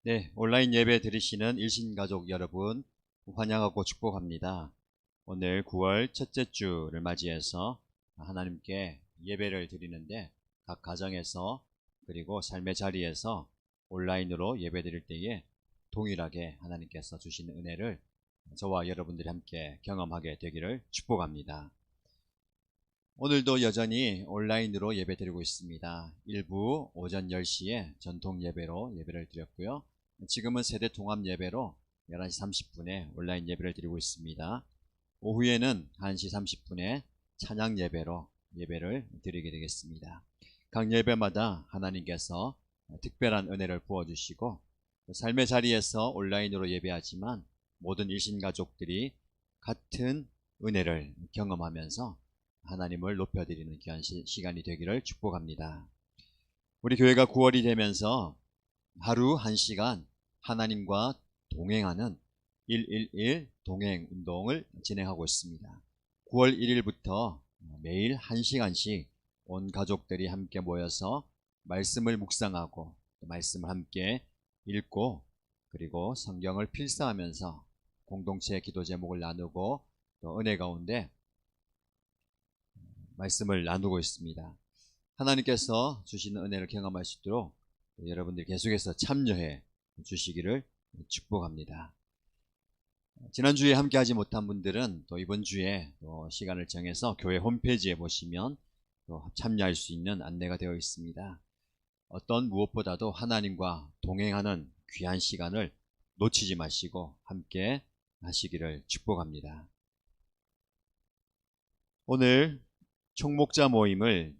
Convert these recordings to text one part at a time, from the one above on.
네, 온라인 예배 드리시는 일신가족 여러분 환영하고 축복합니다. 오늘 9월 첫째 주를 맞이해서 하나님께 예배를 드리는데 각 가정에서 그리고 삶의 자리에서 온라인으로 예배 드릴 때에 동일하게 하나님께서 주시는 은혜를 저와 여러분들이 함께 경험하게 되기를 축복합니다. 오늘도 여전히 온라인으로 예배 드리고 있습니다. 일부 오전 10시에 전통 예배로 예배를 드렸고요. 지금은 세대 통합 예배로 11시 30분에 온라인 예배를 드리고 있습니다. 오후에는 1시 30분에 찬양 예배로 예배를 드리게 되겠습니다. 각 예배마다 하나님께서 특별한 은혜를 부어주시고 삶의 자리에서 온라인으로 예배하지만 모든 일신가족들이 같은 은혜를 경험하면서 하나님을 높여드리는 귀한 시간이 되기를 축복합니다. 우리 교회가 9월이 되면서 하루 1시간 하나님과 동행하는 111 동행 운동을 진행하고 있습니다. 9월 1일부터 매일 1시간씩 온 가족들이 함께 모여서 말씀을 묵상하고 말씀을 함께 읽고 그리고 성경을 필사하면서 공동체 기도 제목을 나누고 또 은혜 가운데 말씀을 나누고 있습니다. 하나님께서 주시는 은혜를 경험할 수 있도록 여러분들 계속해서 참여해 주시기를 축복합니다. 지난주에 함께 하지 못한 분들은 또 이번 주에 또 시간을 정해서 교회 홈페이지에 보시면 또 참여할 수 있는 안내가 되어 있습니다. 어떤 무엇보다도 하나님과 동행하는 귀한 시간을 놓치지 마시고 함께 하시기를 축복합니다. 오늘 총목자 모임을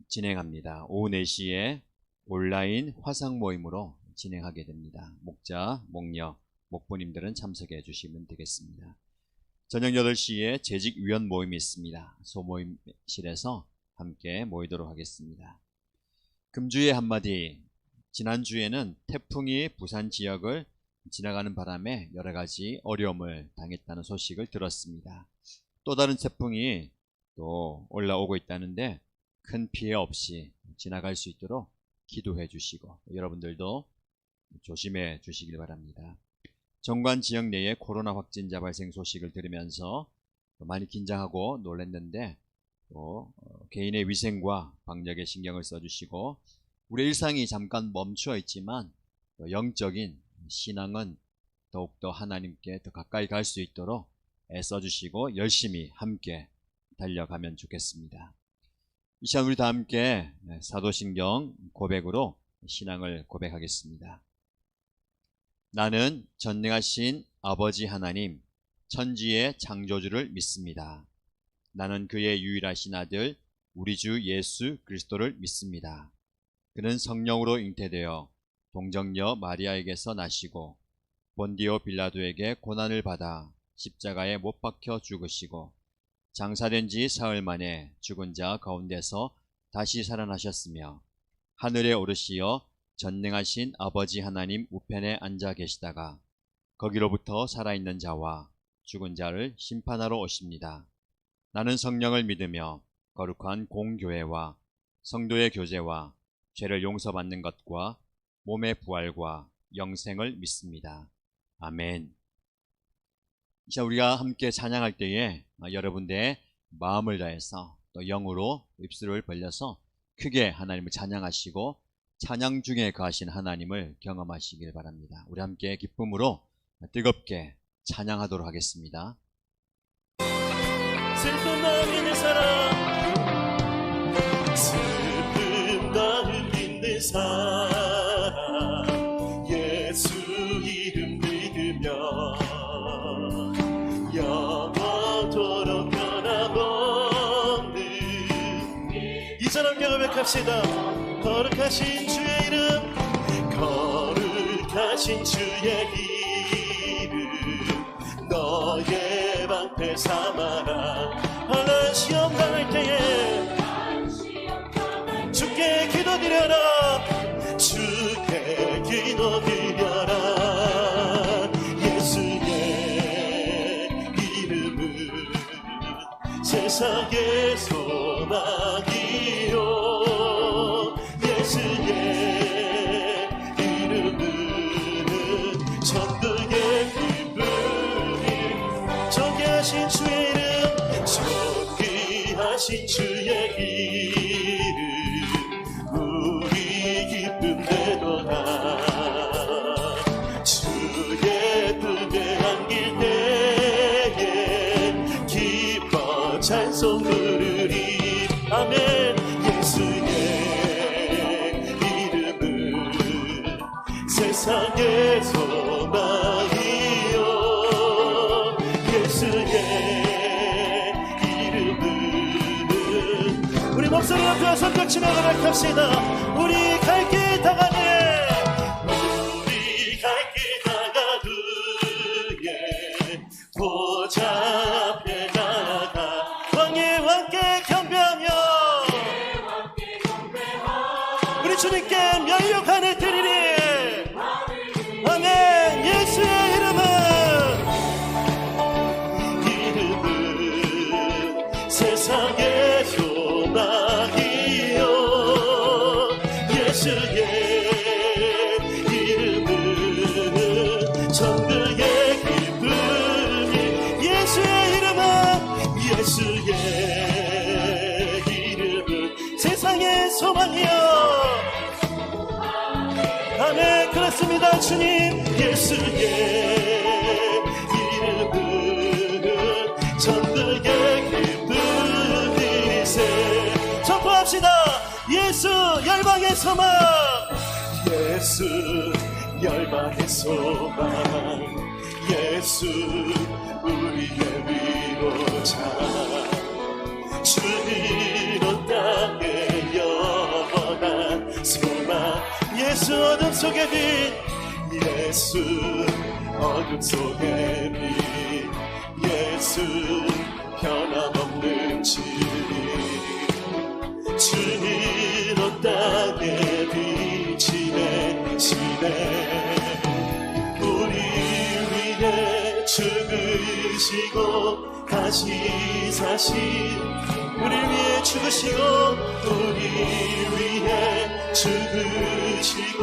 진행합니다. 오후 4시에 온라인 화상 모임으로 진행하게 됩니다. 목자, 목녀, 목부님들은 참석해 주시면 되겠습니다. 저녁 8시에 재직위원 모임이 있습니다. 소모임실에서 함께 모이도록 하겠습니다. 금주의 한마디, 지난주에는 태풍이 부산 지역을 지나가는 바람에 여러 가지 어려움을 당했다는 소식을 들었습니다. 또 다른 태풍이 또 올라오고 있다는데 큰 피해 없이 지나갈 수 있도록 기도해 주시고 여러분들도 조심해 주시길 바랍니다. 정관 지역 내에 코로나 확진자 발생 소식을 들으면서 많이 긴장하고 놀랐는데 또 개인의 위생과 방역에 신경을 써주시고 우리 일상이 잠깐 멈추어 있지만 영적인 신앙은 더욱더 하나님께 더 가까이 갈 수 있도록 애써주시고 열심히 함께 달려가면 좋겠습니다. 이 시간 우리 다 함께 사도신경 고백으로 신앙을 고백하겠습니다. 나는 전능하신 아버지 하나님 천지의 창조주를 믿습니다. 나는 그의 유일하신 아들 우리 주 예수 그리스도를 믿습니다. 그는 성령으로 잉태되어 동정녀 마리아에게서 나시고 본디오 빌라도에게 고난을 받아 십자가에 못 박혀 죽으시고 장사된 지 사흘 만에 죽은 자 가운데서 다시 살아나셨으며 하늘에 오르시어 전능하신 아버지 하나님 우편에 앉아 계시다가 거기로부터 살아있는 자와 죽은 자를 심판하러 오십니다. 나는 성령을 믿으며 거룩한 공교회와 성도의 교제와 죄를 용서받는 것과 몸의 부활과 영생을 믿습니다. 아멘. 자, 우리가 함께 찬양할 때에 여러분들의 마음을 다해서 또 영으로 입술을 벌려서 크게 하나님을 찬양하시고 찬양 중에 거하신 하나님을 경험하시길 바랍니다. 우리 함께 기쁨으로 뜨겁게 찬양하도록 하겠습니다. 슬픔 날 있는 사람 슬픔 날 있는 사람 예수 이름 믿으며 영원토록 변함없는 이 사람 고백합시다. 거룩하신 주의 이름 거룩하신 주의 이름 너의 방패 삼아라. 환난 시험 당할 때에 주께 기도드려라. 주께 기도드려라. 예수의 이름은 세상의 소망이요 예수의 이름은 존귀하신 주의 이름 존귀하신 주의 이름 우리 기쁨 되도다 주의 품에 안길 때에 기뻐 찬송 부르리 아멘 예수의 이름은 세상의 소망이요 예수의 이름은 우리 목소리 높여 손뼉 치며 고백합시다 우리 갈 길 다가네 우리 갈 길 다가 그의 보좌 앞에 나가 왕의 왕께 경배하며 우리 주님께 면류관을 드리리 아멘 예수의 이름은 세상의 소망이요 예수의 이름은 천국의 기쁨이 예수의 이름은 세상의 소망이요 아멘 그렇습니다 주님 예수의 이름은 천국의 기쁨이세 선포합시다 예수 열방의 소망 예수 열방의 소망 예수 우리의 위로자 주님은 땅의 영원한 소망 예수 어둠 속의 빛 예수 어둠 속의 빛 예수 변함없는 진리 주님은 땅의 빛이 되시네 우리 위해 죽으시고 다시 사신 우리 위해 죽으시고 우리 위해 죽으시고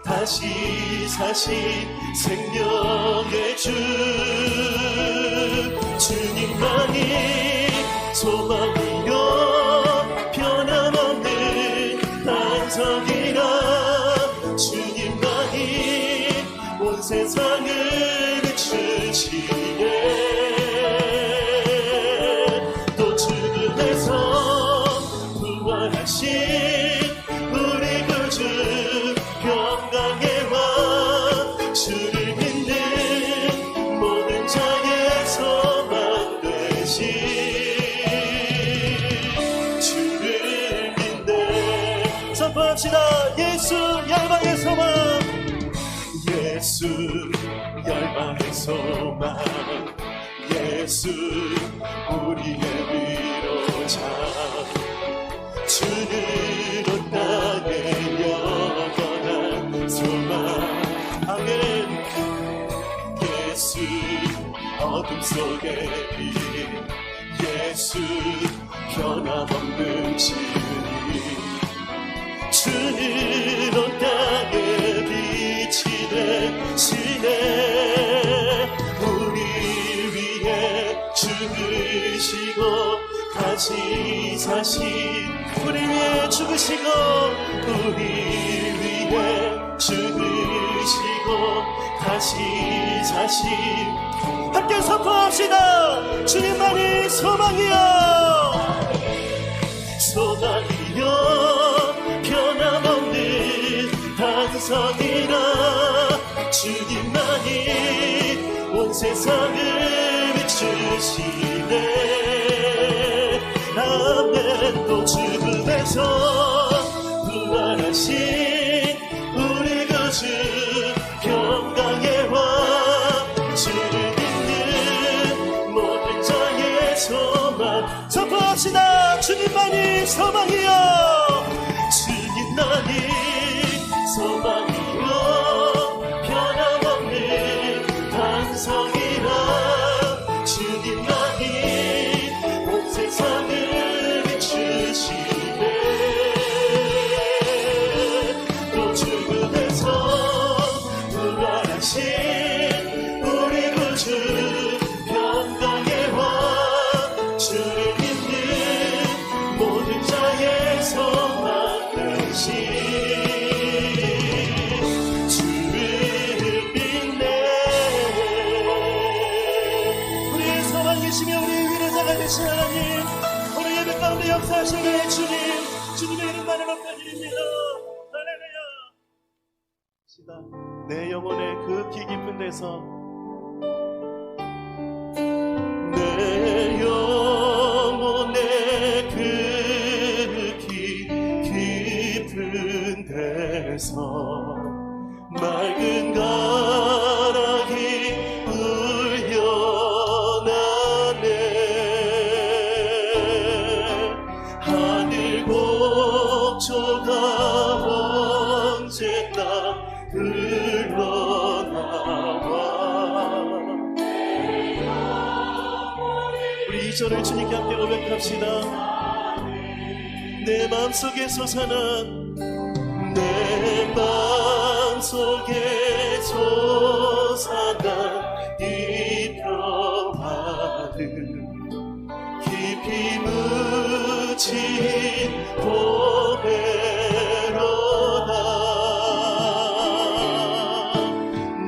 다시 사신 생명의 주 주님만이 소망이요 변함없는 반석이라 주님만이 온 세상을 비추시네 또 죽음에서 부활하신 우리 구주 평강의 왕 주를 믿는 모든 자의 소망 되신 주를 믿네 선포합시다 예수 열방의 소망 예수 열방의 소망 예수 우리의 위로자 주는 온 땅의 영원한 소망 아멘 예수 어둠 속의 빛 예수 변함없는 진리 주는 온 땅의 빛이 되시네 우리 위해 죽으시고 다시 사신 우리 위해 죽으시고 우리 위해 죽으시고 다시 사신 함께 선포합시다 주님만이 소망이여 소망이여 변함없는 반석이라 주님만이 온 세상을 비추시네 아멘 또 죽음에서 부활하신 우리 구주 평강의 왕 주를 믿는 모든 자의 소망 선포합시다 주님만이 소망이여 주님만이 소망이여 변함없는 반석이라 주님만이 온 세상을 비추시네 또 죽음에서 부활하신 우리 구주 평강의 되시며 우리 위로자가 되신 하나님, 오늘 예배 가운데 역사하신 나의 주님, 주님의 이름만을 높여드립니다. 할렐루야. 내 영혼의 그 깊이 깊은 데서, 내 영혼의 그 깊은 데서 맑은 가락이 울려나네. 하늘 곡조가 언제나 흘러나와. 우리 이 절을 주님께 함께 고백합시다. 내 마음속에 솟아난, 내 마음속에 솟아난 이 평화를 깊이 묻힌 보배로다.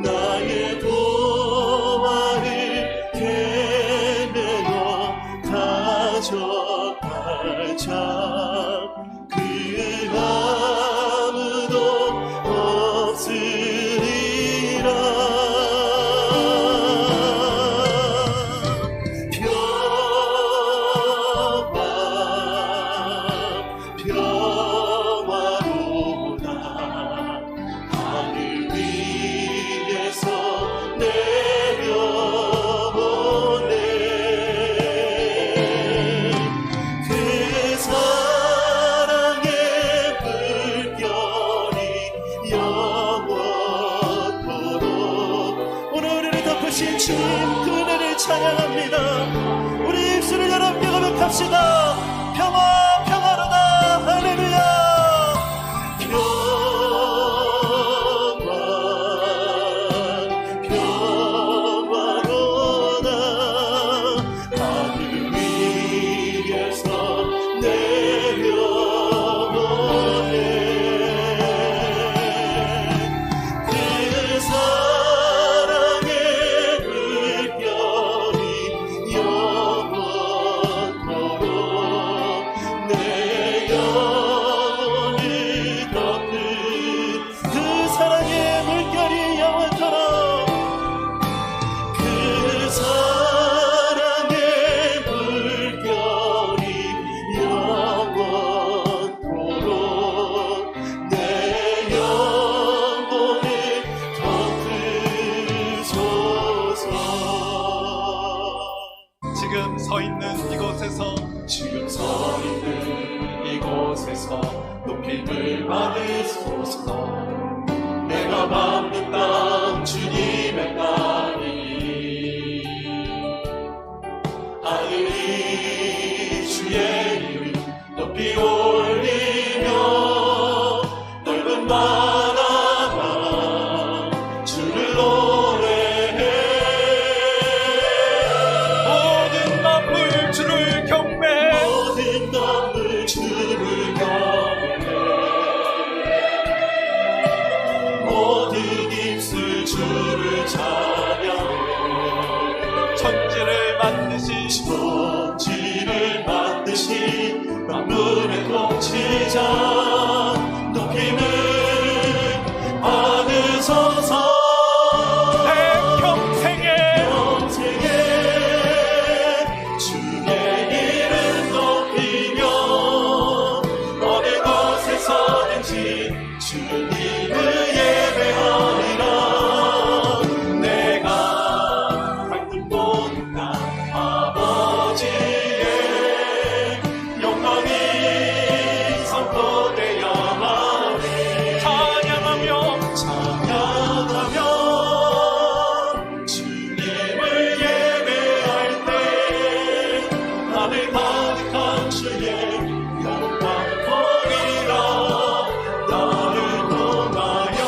나의 보화를 캐내어 가져가자. 그 아무도 없으리라. 평화로다. 하늘 위에서 내려오네. 그 사랑의 불결이 영원토록. 오늘 우리를 덮으신 주님 그 은혜를 찬양합니다. 우리 입술을 열어 함께 고백합시다. 평화 평화로다. 할렐루야. 평화로다. 하늘 위에서 내려오네. 그 사랑의 불결이 영원토록 내 영혼을 덮는. 그 사랑의 물결이 영원토록, 그 사랑의 물결이 영원토록 내 영혼을 덮으소서. 지금 서 있는 이곳에서 높임을 받으소서. 내가 밟는 땅 주님의 땅이, 하늘이 주의 이름 높이 올리며 넓은 바다가 주를 노래해. 모든 만물 주를 경배, 모든 만물 주를 경배해. 모든 입술 주를 찬양해. 천지를 만드신 만물의 통치자, 높임을 받으소서. 평생에 주의 이름 높이며 어느 곳에서든지 주님을 예배하리라. 내가 밝은 봄나 아버지의 영광이 선포되어 나오리. 찬양하며 주님을 예배할 때 하늘 가득한 주의 영광 보리라. 나를 통하여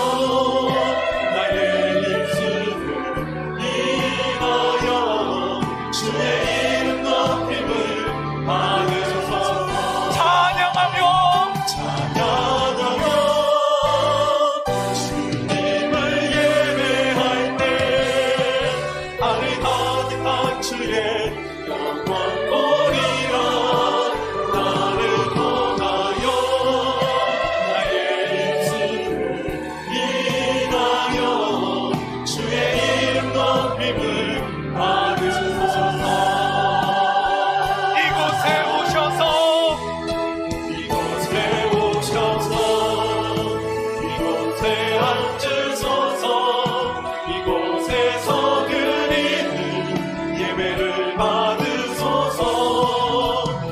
나의 입술을 인하여 주의 이름 높이 영원하리라. 나를 통하여 나의 입술을 인하여 주의 이름 높임을 받으소서. 이곳에 오셔서 이곳에 앉으소서. 이곳에서 드리는 예배를 받으소서.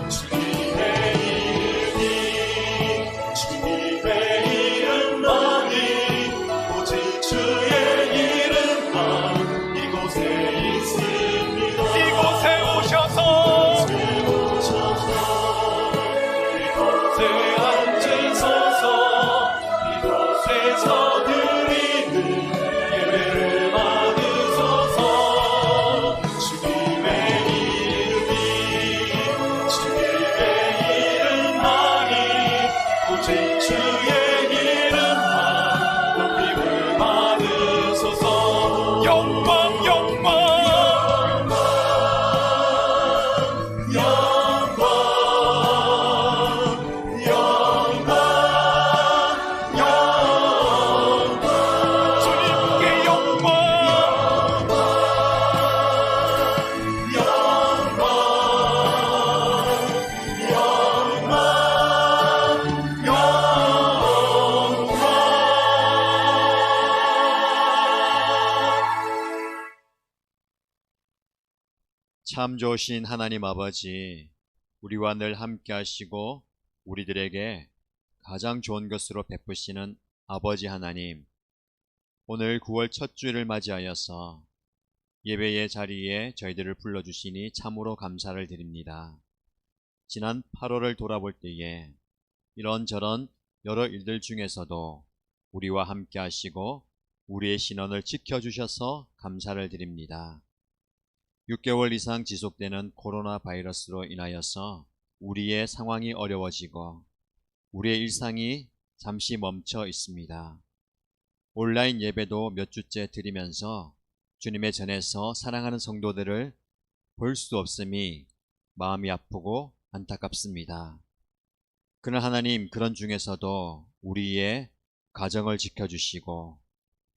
주님의 이름만이 오직 주의 이름만 이곳에 있습니다. 이곳에 오셔서 이곳에 앉으소서. 이곳에서 드리는 예배를 받으소서. 주님의 이름만이 오직 주의 이름만 높임을 받으소서. 영광 영광 영광 영광 영광 주님께 영광 참 좋으신 하나님 아버지, 우리와 늘 함께 하시고 우리들에게 가장 좋은 것으로 베푸시는 아버지 하나님, 오늘 9월 첫 주일을 맞이하여서 예배의 자리에 저희들을 불러주시니 참으로 감사를 드립니다. 지난 8월을 돌아볼 때에 이런저런 여러 일들 중에서도 우리와 함께 하시고 우리의 신원을 지켜주셔서 감사를 드립니다. 6개월 이상 지속되는 코로나 바이러스로 인하여서 우리의 상황이 어려워지고 우리의 일상이 잠시 멈춰 있습니다. 온라인 예배도 몇 주째 드리면서 주님의 전에서 사랑하는 성도들을 볼 수 없음이 마음이 아프고 안타깝습니다. 그러나 하나님, 그런 중에서도 우리의 가정을 지켜주시고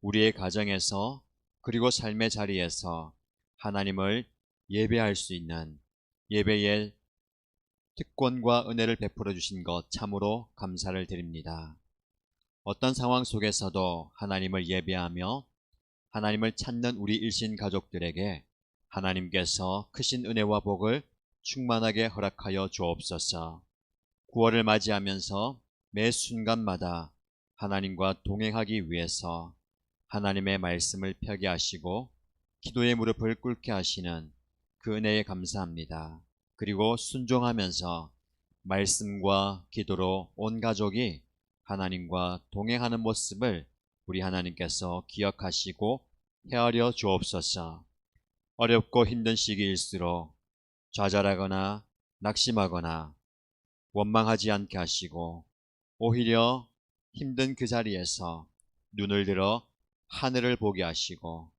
우리의 가정에서 그리고 삶의 자리에서 하나님을 예배할 수 있는 예배의 특권과 은혜를 베풀어 주신 것 참으로 감사를 드립니다. 어떤 상황 속에서도 하나님을 예배하며 하나님을 찾는 우리 일신 가족들에게 하나님께서 크신 은혜와 복을 충만하게 허락하여 주옵소서. 9월을 맞이하면서 매 순간마다 하나님과 동행하기 위해서 하나님의 말씀을 펴게 하시고 기도의 무릎을 꿇게 하시는 그 은혜에 감사합니다. 그리고 순종하면서 말씀과 기도로 온 가족이 하나님과 동행하는 모습을 우리 하나님께서 기억하시고 헤아려 주옵소서. 어렵고 힘든 시기일수록 좌절하거나 낙심하거나 원망하지 않게 하시고 오히려 힘든 그 자리에서 눈을 들어 하늘을 보게 하시고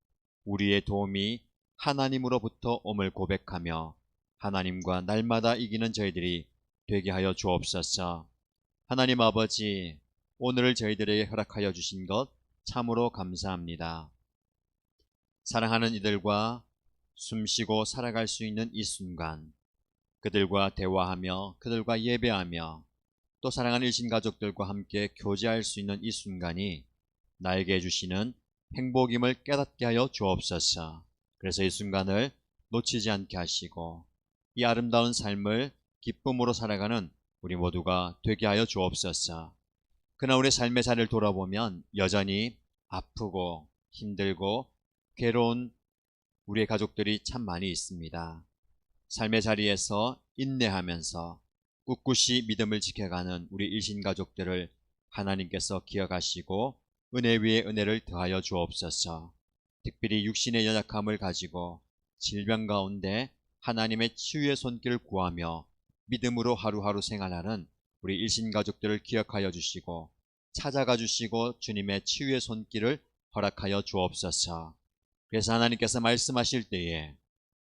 우리의 도움이 하나님으로부터 옴을 고백하며 하나님과 날마다 이기는 저희들이 되게 하여 주옵소서. 하나님 아버지, 오늘을 저희들에게 허락하여 주신 것 참으로 감사합니다. 사랑하는 이들과 숨쉬고 살아갈 수 있는 이 순간, 그들과 대화하며 그들과 예배하며 또 사랑하는 일신가족들과 함께 교제할 수 있는 이 순간이 나에게 주시는 행복임을 깨닫게 하여 주옵소서. 그래서 이 순간을 놓치지 않게 하시고 이 아름다운 삶을 기쁨으로 살아가는 우리 모두가 되게 하여 주옵소서. 그러나 우리 삶의 자리를 돌아보면 여전히 아프고 힘들고 괴로운 우리의 가족들이 참 많이 있습니다. 삶의 자리에서 인내하면서 꿋꿋이 믿음을 지켜가는 우리 일신가족들을 하나님께서 기억하시고 은혜 위에 은혜를 더하여 주옵소서. 특별히 육신의 연약함을 가지고 질병 가운데 하나님의 치유의 손길을 구하며 믿음으로 하루하루 생활하는 우리 일신가족들을 기억하여 주시고 찾아가 주시고 주님의 치유의 손길을 허락하여 주옵소서. 그래서 하나님께서 말씀하실 때에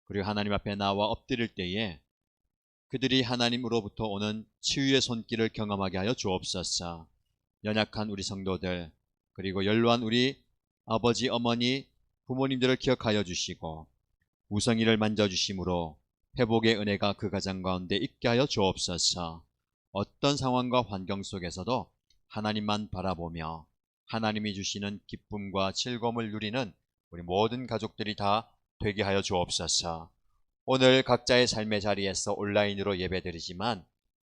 그리고 하나님 앞에 나와 엎드릴 때에 그들이 하나님으로부터 오는 치유의 손길을 경험하게 하여 주옵소서. 연약한 우리 성도들, 그리고 연로한 우리 아버지, 어머니, 부모님들을 기억하여 주시고 우성이를 만져주심으로 회복의 은혜가 그 가정 가운데 있게 하여 주옵소서. 어떤 상황과 환경 속에서도 하나님만 바라보며 하나님이 주시는 기쁨과 즐거움을 누리는 우리 모든 가족들이 다 되게 하여 주옵소서. 오늘 각자의 삶의 자리에서 온라인으로 예배드리지만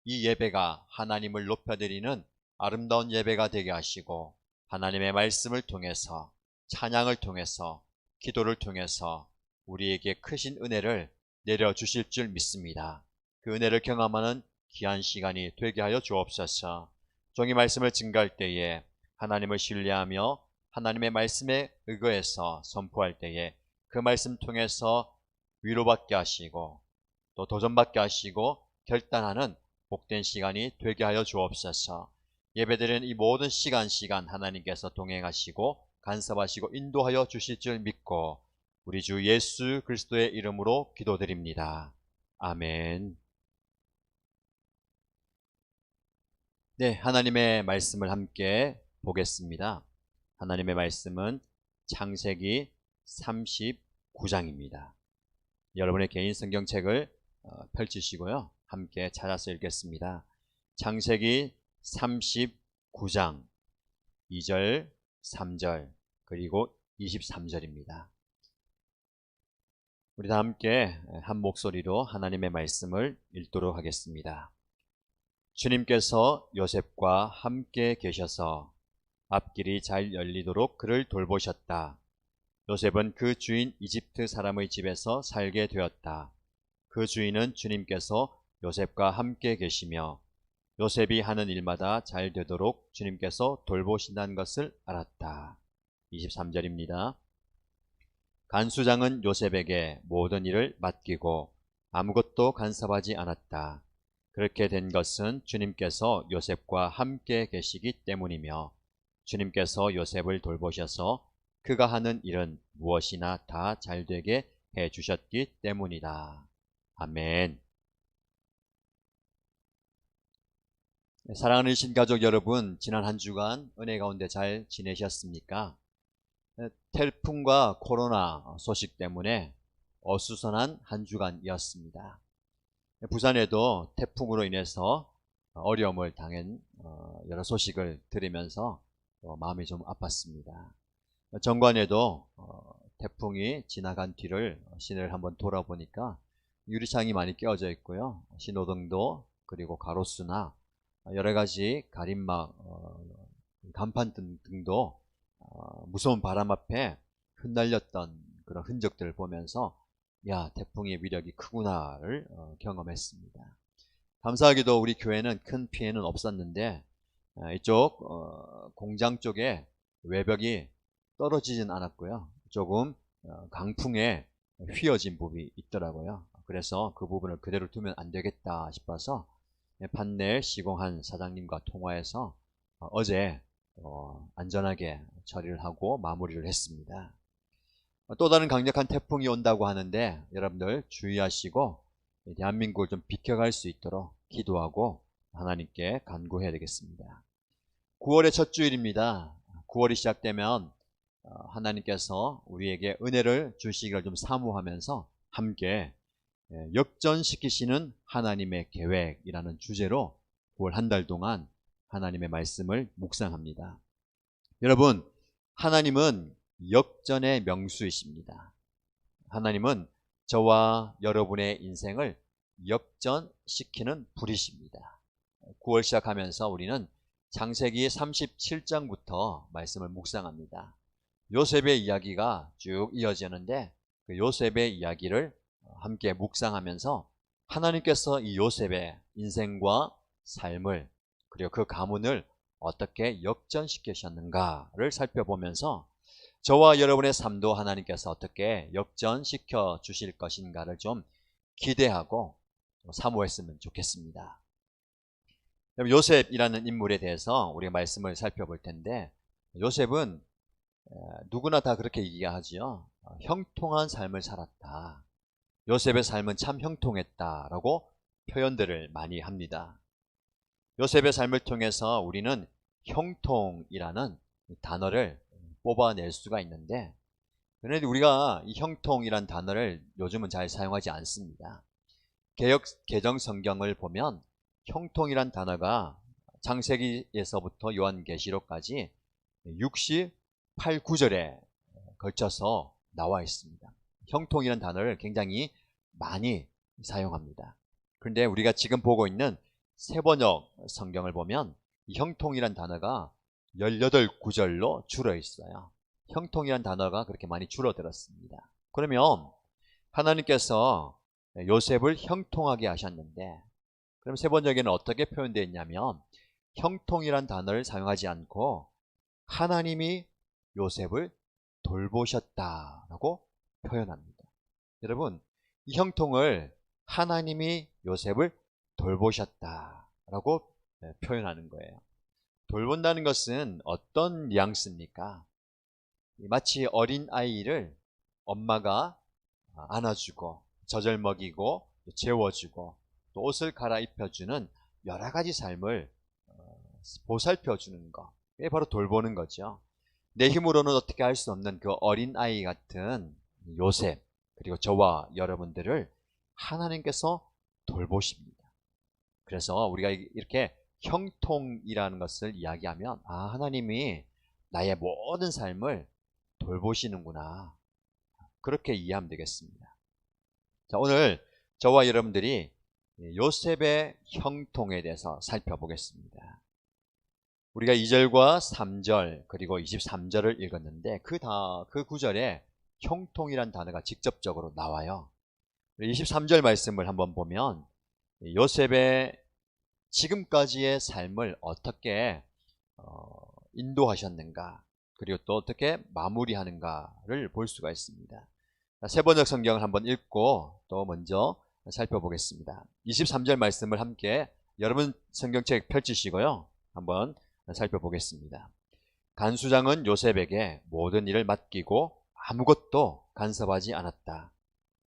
이 예배가 하나님을 높여드리는 아름다운 예배가 되게 하시고 하나님의 말씀을 통해서, 찬양을 통해서, 기도를 통해서 우리에게 크신 은혜를 내려주실 줄 믿습니다. 그 은혜를 경험하는 귀한 시간이 되게 하여 주옵소서. 종이 말씀을 증거할 때에 하나님을 신뢰하며 하나님의 말씀에 의거해서 선포할 때에 그 말씀 통해서 위로받게 하시고 또 도전받게 하시고 결단하는 복된 시간이 되게 하여 주옵소서. 예배드리는 이 모든 시간 하나님께서 동행하시고 간섭하시고 인도하여 주실 줄 믿고 우리 주 예수 그리스도의 이름으로 기도드립니다. 아멘. 네, 하나님의 말씀을 함께 보겠습니다. 하나님의 말씀은 창세기 39장입니다. 여러분의 개인 성경책을 펼치시고요. 함께 찾아서 읽겠습니다. 창세기 39장 2절, 3절, 그리고 23절입니다. 우리 다 함께 한 목소리로 하나님의 말씀을 읽도록 하겠습니다. 주님께서 요셉과 함께 계셔서 앞길이 잘 열리도록 그를 돌보셨다. 요셉은 그 주인 이집트 사람의 집에서 살게 되었다. 그 주인은 주님께서 요셉과 함께 계시며 요셉이 하는 일마다 잘 되도록 주님께서 돌보신다는 것을 알았다. 23절입니다. 간수장은 요셉에게 모든 일을 맡기고 아무것도 간섭하지 않았다. 그렇게 된 것은 주님께서 요셉과 함께 계시기 때문이며 주님께서 요셉을 돌보셔서 그가 하는 일은 무엇이나 다 잘되게 해주셨기 때문이다. 아멘. 사랑하는 신가족 여러분, 지난 한 주간 은혜 가운데 잘 지내셨습니까? 태풍과 코로나 소식 때문에 어수선한 한 주간이었습니다. 부산에도 태풍으로 인해서 어려움을 당한 여러 소식을 들으면서 마음이 좀 아팠습니다. 정관에도 태풍이 지나간 뒤를 시내를 한번 돌아보니까 유리창이 많이 깨어져 있고요. 신호등도 그리고 가로수나 여러 가지 가림막, 간판 등도 무서운 바람 앞에 흩날렸던 그런 흔적들을 보면서 야, 태풍의 위력이 크구나를 경험했습니다. 감사하게도 우리 교회는 큰 피해는 없었는데 이쪽 공장 쪽에 외벽이 떨어지진 않았고요. 조금 강풍에 휘어진 부분이 있더라고요. 그래서 그 부분을 그대로 두면 안 되겠다 싶어서 판넬 시공한 사장님과 통화해서 어제 안전하게 처리를 하고 마무리를 했습니다. 또 다른 강력한 태풍이 온다고 하는데 여러분들 주의하시고 대한민국을 좀 비켜갈 수 있도록 기도하고 하나님께 간구해야 되겠습니다. 9월의 첫 주일입니다. 9월이 시작되면 하나님께서 우리에게 은혜를 주시기를 좀 사모하면서 함께 역전시키시는 하나님의 계획이라는 주제로 9월 한 달 동안 하나님의 말씀을 묵상합니다. 여러분, 하나님은 역전의 명수이십니다. 하나님은 저와 여러분의 인생을 역전시키는 분이십니다. 9월 시작하면서 우리는 창세기 37장부터 말씀을 묵상합니다. 요셉의 이야기가 쭉 이어지는데 그 요셉의 이야기를 함께 묵상하면서 하나님께서 이 요셉의 인생과 삶을 그리고 그 가문을 어떻게 역전시키셨는가를 살펴보면서 저와 여러분의 삶도 하나님께서 어떻게 역전시켜 주실 것인가를 좀 기대하고 사모했으면 좋겠습니다. 요셉이라는 인물에 대해서 우리가 말씀을 살펴볼 텐데 요셉은 누구나 다 그렇게 얘기하지요. 형통한 삶을 살았다. 요셉의 삶은 참 형통했다라고 표현들을 많이 합니다. 요셉의 삶을 통해서 우리는 형통이라는 단어를 뽑아낼 수가 있는데, 그런데 우리가 이 형통이란 단어를 요즘은 잘 사용하지 않습니다. 개역 개정 성경을 보면 형통이란 단어가 창세기에서부터 요한계시록까지 68, 9절에 걸쳐서 나와 있습니다. 형통이란 단어를 굉장히 많이 사용합니다. 그런데 우리가 지금 보고 있는 세번역 성경을 보면 이 형통이란 단어가 18구절로 줄어 있어요. 형통이란 단어가 그렇게 많이 줄어들었습니다. 그러면 하나님께서 요셉을 형통하게 하셨는데, 그럼 세번역에는 어떻게 표현되어 있냐면 형통이란 단어를 사용하지 않고 하나님이 요셉을 돌보셨다라고 표현합니다. 여러분, 이 형통을 하나님이 요셉을 돌보셨다라고 표현하는 거예요. 돌본다는 것은 어떤 뉘앙스입니까? 마치 어린 아이를 엄마가 안아주고 젖을 먹이고 재워주고 또 옷을 갈아입혀주는 여러 가지 삶을 보살펴주는 것, 그게 바로 돌보는 거죠. 내 힘으로는 어떻게 할 수 없는 그 어린 아이 같은 요셉, 그리고 저와 여러분들을 하나님께서 돌보십니다. 그래서 우리가 이렇게 형통이라는 것을 이야기하면, 하나님이 나의 모든 삶을 돌보시는구나, 그렇게 이해하면 되겠습니다. 자, 오늘 저와 여러분들이 요셉의 형통에 대해서 살펴보겠습니다. 우리가 2절과 3절 그리고 23절을 읽었는데 그 구절에 형통이란 단어가 직접적으로 나와요. 23절 말씀을 한번 보면 요셉의 지금까지의 삶을 어떻게 인도하셨는가, 그리고 또 어떻게 마무리하는가를 볼 수가 있습니다. 세번역 성경을 한번 읽고 또 먼저 살펴보겠습니다. 23절 말씀을 함께 여러분 성경책 펼치시고요, 한번 살펴보겠습니다. 간수장은 요셉에게 모든 일을 맡기고 아무것도 간섭하지 않았다.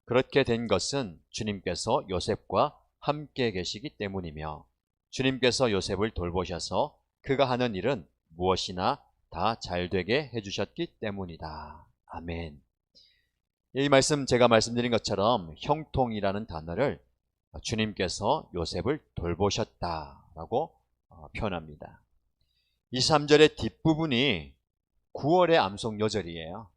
그렇게 된 것은 주님께서 요셉과 함께 계시기 때문이며 주님께서 요셉을 돌보셔서 그가 하는 일은 무엇이나 다 잘되게 해주셨기 때문이다. 아멘. 이 말씀, 제가 말씀드린 것처럼 형통이라는 단어를 주님께서 요셉을 돌보셨다라고 표현합니다. 23절의 뒷부분이 9월의 암송 요절이에요.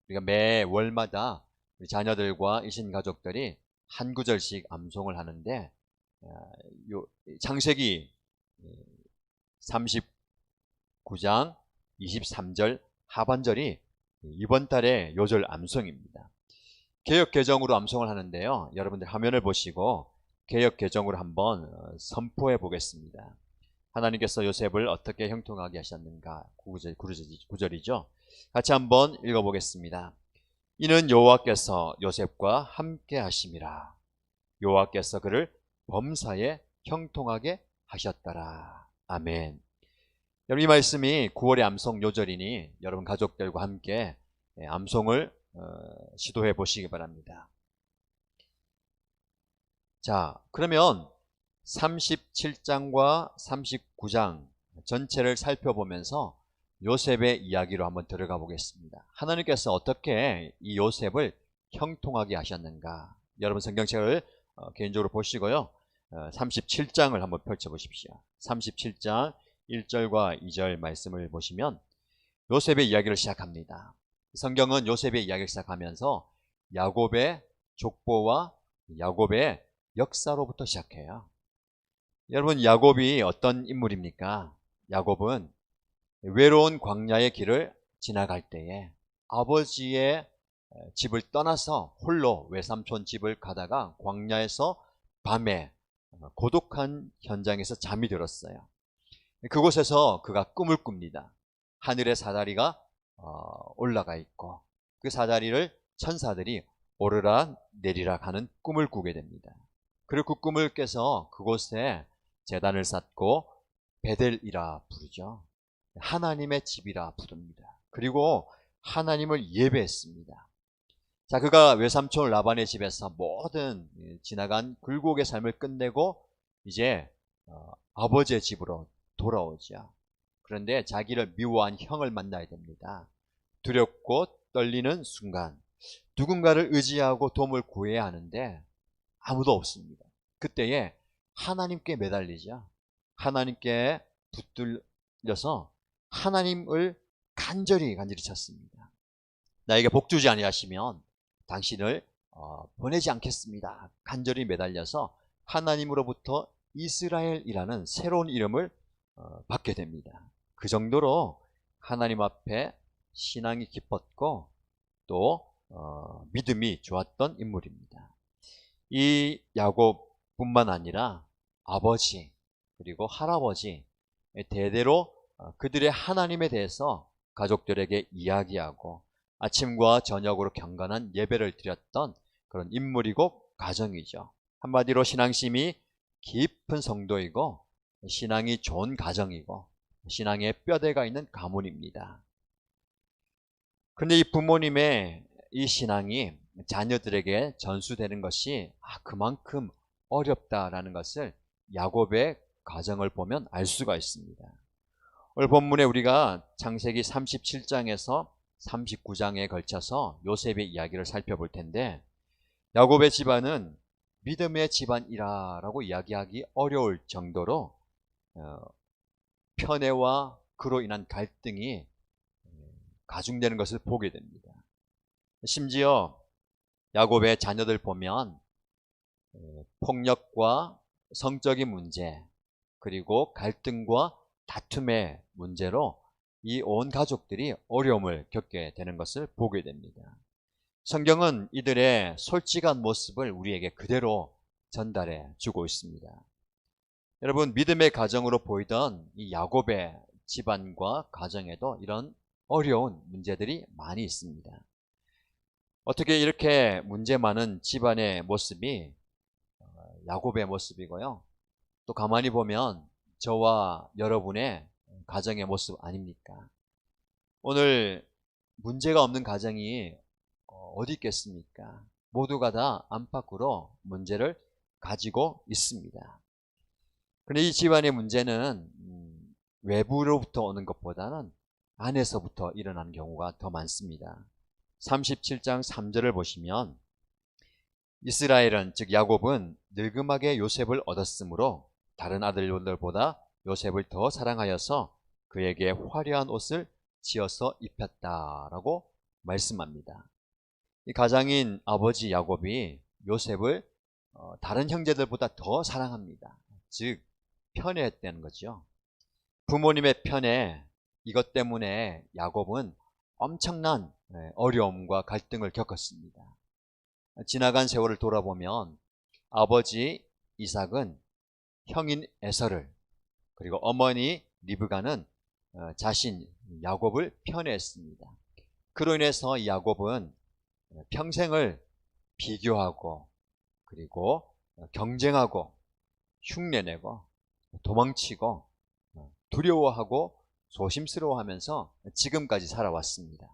우리가 매 월마다 우리 자녀들과 이신 가족들이 한 구절씩 암송을 하는데, 창세기 39장 23절 하반절이 이번 달의 요절 암송입니다. 개역 개정으로 암송을 하는데요, 여러분들 화면을 보시고 개역 개정으로 한번 선포해 보겠습니다. 하나님께서 요셉을 어떻게 형통하게 하셨는가, 9절이죠. 같이 한번 읽어보겠습니다. 이는 여호와께서 요셉과 함께 하심이라. 여호와께서 그를 범사에 형통하게 하셨더라. 아멘. 여러분, 이 말씀이 9월의 암송 요절이니 여러분 가족들과 함께 암송을 시도해 보시기 바랍니다. 자, 그러면 37장과 39장 전체를 살펴보면서 요셉의 이야기로 한번 들어가 보겠습니다. 하나님께서 어떻게 이 요셉을 형통하게 하셨는가, 여러분 성경책을 개인적으로 보시고요, 37장을 한번 펼쳐보십시오. 37장 1절과 2절 말씀을 보시면 요셉의 이야기를 시작합니다. 성경은 요셉의 이야기를 시작하면서 야곱의 족보와 야곱의 역사로부터 시작해요. 여러분, 야곱이 어떤 인물입니까? 야곱은 외로운 광야의 길을 지나갈 때에 아버지의 집을 떠나서 홀로 외삼촌 집을 가다가 광야에서 밤에 고독한 현장에서 잠이 들었어요. 그곳에서 그가 꿈을 꿉니다. 하늘의 사다리가 올라가 있고 그 사다리를 천사들이 오르락 내리락 하는 꿈을 꾸게 됩니다. 그리고 그 꿈을 깨서 그곳에 제단을 쌓고 베델이라 부르죠. 하나님의 집이라 부릅니다. 그리고 하나님을 예배했습니다. 자, 그가 외삼촌 라반의 집에서 모든 지나간 굴곡의 삶을 끝내고 이제 아버지의 집으로 돌아오죠. 그런데 자기를 미워한 형을 만나야 됩니다. 두렵고 떨리는 순간 누군가를 의지하고 도움을 구해야 하는데 아무도 없습니다. 그때에 하나님께 매달리자. 하나님께 붙들려서 하나님을 간절히 찾습니다. 나에게 복 주지 아니하시면 당신을 보내지 않겠습니다. 간절히 매달려서 하나님으로부터 이스라엘이라는 새로운 이름을 받게 됩니다. 그 정도로 하나님 앞에 신앙이 깊었고 또 믿음이 좋았던 인물입니다. 이 야곱뿐만 아니라 아버지 그리고 할아버지 대대로 그들의 하나님에 대해서 가족들에게 이야기하고 아침과 저녁으로 경건한 예배를 드렸던 그런 인물이고 가정이죠. 한마디로 신앙심이 깊은 성도이고 신앙이 좋은 가정이고 신앙의 뼈대가 있는 가문입니다. 그런데 이 부모님의 이 신앙이 자녀들에게 전수되는 것이 그만큼 어렵다라는 것을 야곱의 가정을 보면 알 수가 있습니다. 오늘 본문에 우리가 창세기 37장에서 39장에 걸쳐서 요셉의 이야기를 살펴볼 텐데 야곱의 집안은 믿음의 집안이라고 이야기하기 어려울 정도로 편애와 그로 인한 갈등이 가중되는 것을 보게 됩니다. 심지어 야곱의 자녀들 보면 폭력과 성적인 문제 그리고 갈등과 다툼의 문제로 이 온 가족들이 어려움을 겪게 되는 것을 보게 됩니다. 성경은 이들의 솔직한 모습을 우리에게 그대로 전달해 주고 있습니다. 여러분, 믿음의 가정으로 보이던 이 야곱의 집안과 가정에도 이런 어려운 문제들이 많이 있습니다. 어떻게 이렇게 문제 많은 집안의 모습이 야곱의 모습이고요. 또 가만히 보면 저와 여러분의 가정의 모습 아닙니까? 오늘 문제가 없는 가정이 어디 있겠습니까? 모두가 다 안팎으로 문제를 가지고 있습니다. 그런데 이 집안의 문제는 외부로부터 오는 것보다는 안에서부터 일어나는 경우가 더 많습니다. 37장 3절을 보시면 이스라엘은 즉 야곱은 늙음하게 요셉을 얻었으므로 다른 아들들보다 요셉을 더 사랑하여서 그에게 화려한 옷을 지어서 입혔다라고 말씀합니다. 이 가장인 아버지 야곱이 요셉을 다른 형제들보다 더 사랑합니다. 즉 편애했다는 거죠. 부모님의 편애, 이것 때문에 야곱은 엄청난 어려움과 갈등을 겪었습니다. 지나간 세월을 돌아보면 아버지 이삭은 형인 에서를 그리고 어머니 리브가는 자신 야곱을 편애했습니다. 그로 인해서 야곱은 평생을 비교하고 그리고 경쟁하고 흉내내고 도망치고 두려워하고 조심스러워하면서 지금까지 살아왔습니다.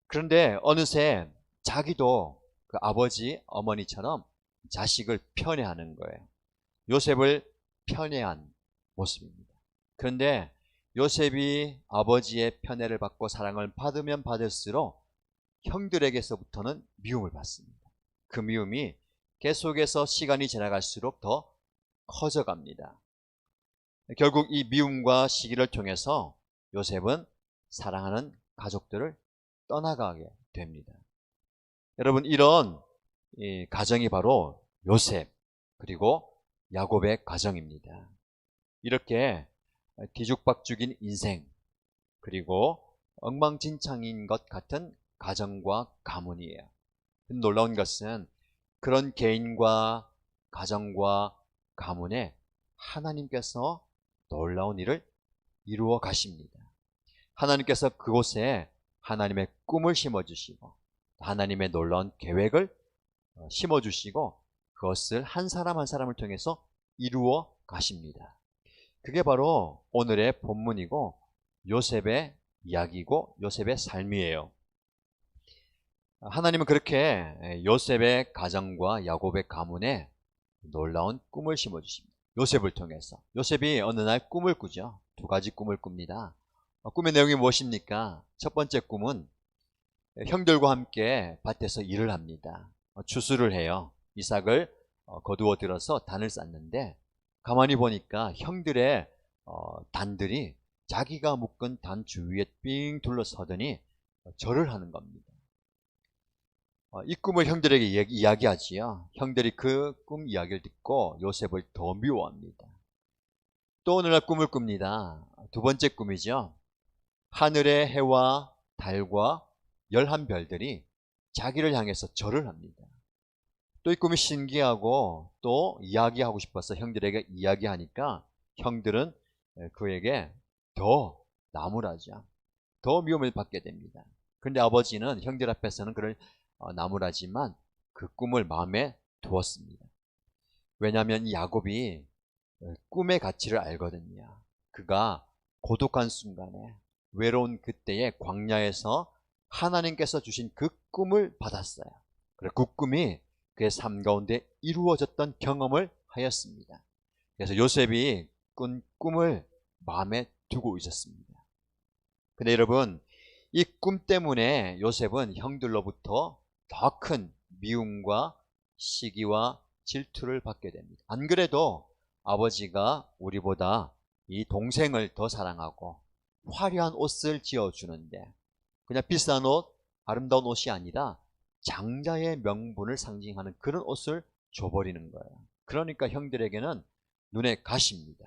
그런데 어느새 자기도 그 아버지 어머니처럼 자식을 편애하는 거예요. 요셉을 편애한 모습입니다. 그런데 요셉이 아버지의 편애를 받고 사랑을 받으면 받을수록 형들에게서부터는 미움을 받습니다. 그 미움이 계속해서 시간이 지나갈수록 더 커져갑니다. 결국 이 미움과 시기를 통해서 요셉은 사랑하는 가족들을 떠나가게 됩니다. 여러분, 이런 가정이 바로 요셉 그리고 야곱의 가정입니다. 이렇게 뒤죽박죽인 인생 그리고 엉망진창인 것 같은 가정과 가문이에요. 놀라운 것은 그런 개인과 가정과 가문에 하나님께서 놀라운 일을 이루어 가십니다. 하나님께서 그곳에 하나님의 꿈을 심어주시고 하나님의 놀라운 계획을 심어주시고 그것을 한 사람 한 사람을 통해서 이루어 가십니다. 그게 바로 오늘의 본문이고 요셉의 이야기고 요셉의 삶이에요. 하나님은 그렇게 요셉의 가정과 야곱의 가문에 놀라운 꿈을 심어주십니다. 요셉을 통해서. 요셉이 어느 날 꿈을 꾸죠. 두 가지 꿈을 꿉니다. 꿈의 내용이 무엇입니까? 첫 번째 꿈은 형들과 함께 밭에서 일을 합니다. 추수를 해요. 이삭을 거두어 들어서 단을 쌓는데 가만히 보니까 형들의 단들이 자기가 묶은 단 주위에 삥 둘러서더니 절을 하는 겁니다. 이 꿈을 형들에게 이야기하지요. 형들이 그 꿈 이야기를 듣고 요셉을 더 미워합니다. 또 어느 날 꿈을 꿉니다. 두 번째 꿈이죠. 하늘의 해와 달과 11별들이 자기를 향해서 절을 합니다. 또 이 꿈이 신기하고 또 이야기하고 싶어서 형들에게 이야기하니까 형들은 그에게 더 나무라죠. 더 미움을 받게 됩니다. 그런데 아버지는 형들 앞에서는 그를 나무라지만 그 꿈을 마음에 두었습니다. 왜냐하면 야곱이 꿈의 가치를 알거든요. 그가 고독한 순간에 외로운 그때의 광야에서 하나님께서 주신 그 꿈을 받았어요. 그래서 그 꿈이 그의 삶 가운데 이루어졌던 경험을 하였습니다. 그래서 요셉이 꾼 꿈을 마음에 두고 있었습니다. 근데 여러분, 이 꿈 때문에 요셉은 형들로부터 더 큰 미움과 시기와 질투를 받게 됩니다. 안 그래도 아버지가 우리보다 이 동생을 더 사랑하고 화려한 옷을 지어주는데 그냥 비싼 옷, 아름다운 옷이 아니라 장자의 명분을 상징하는 그런 옷을 줘버리는 거예요. 그러니까 형들에게는 눈에 가십니다.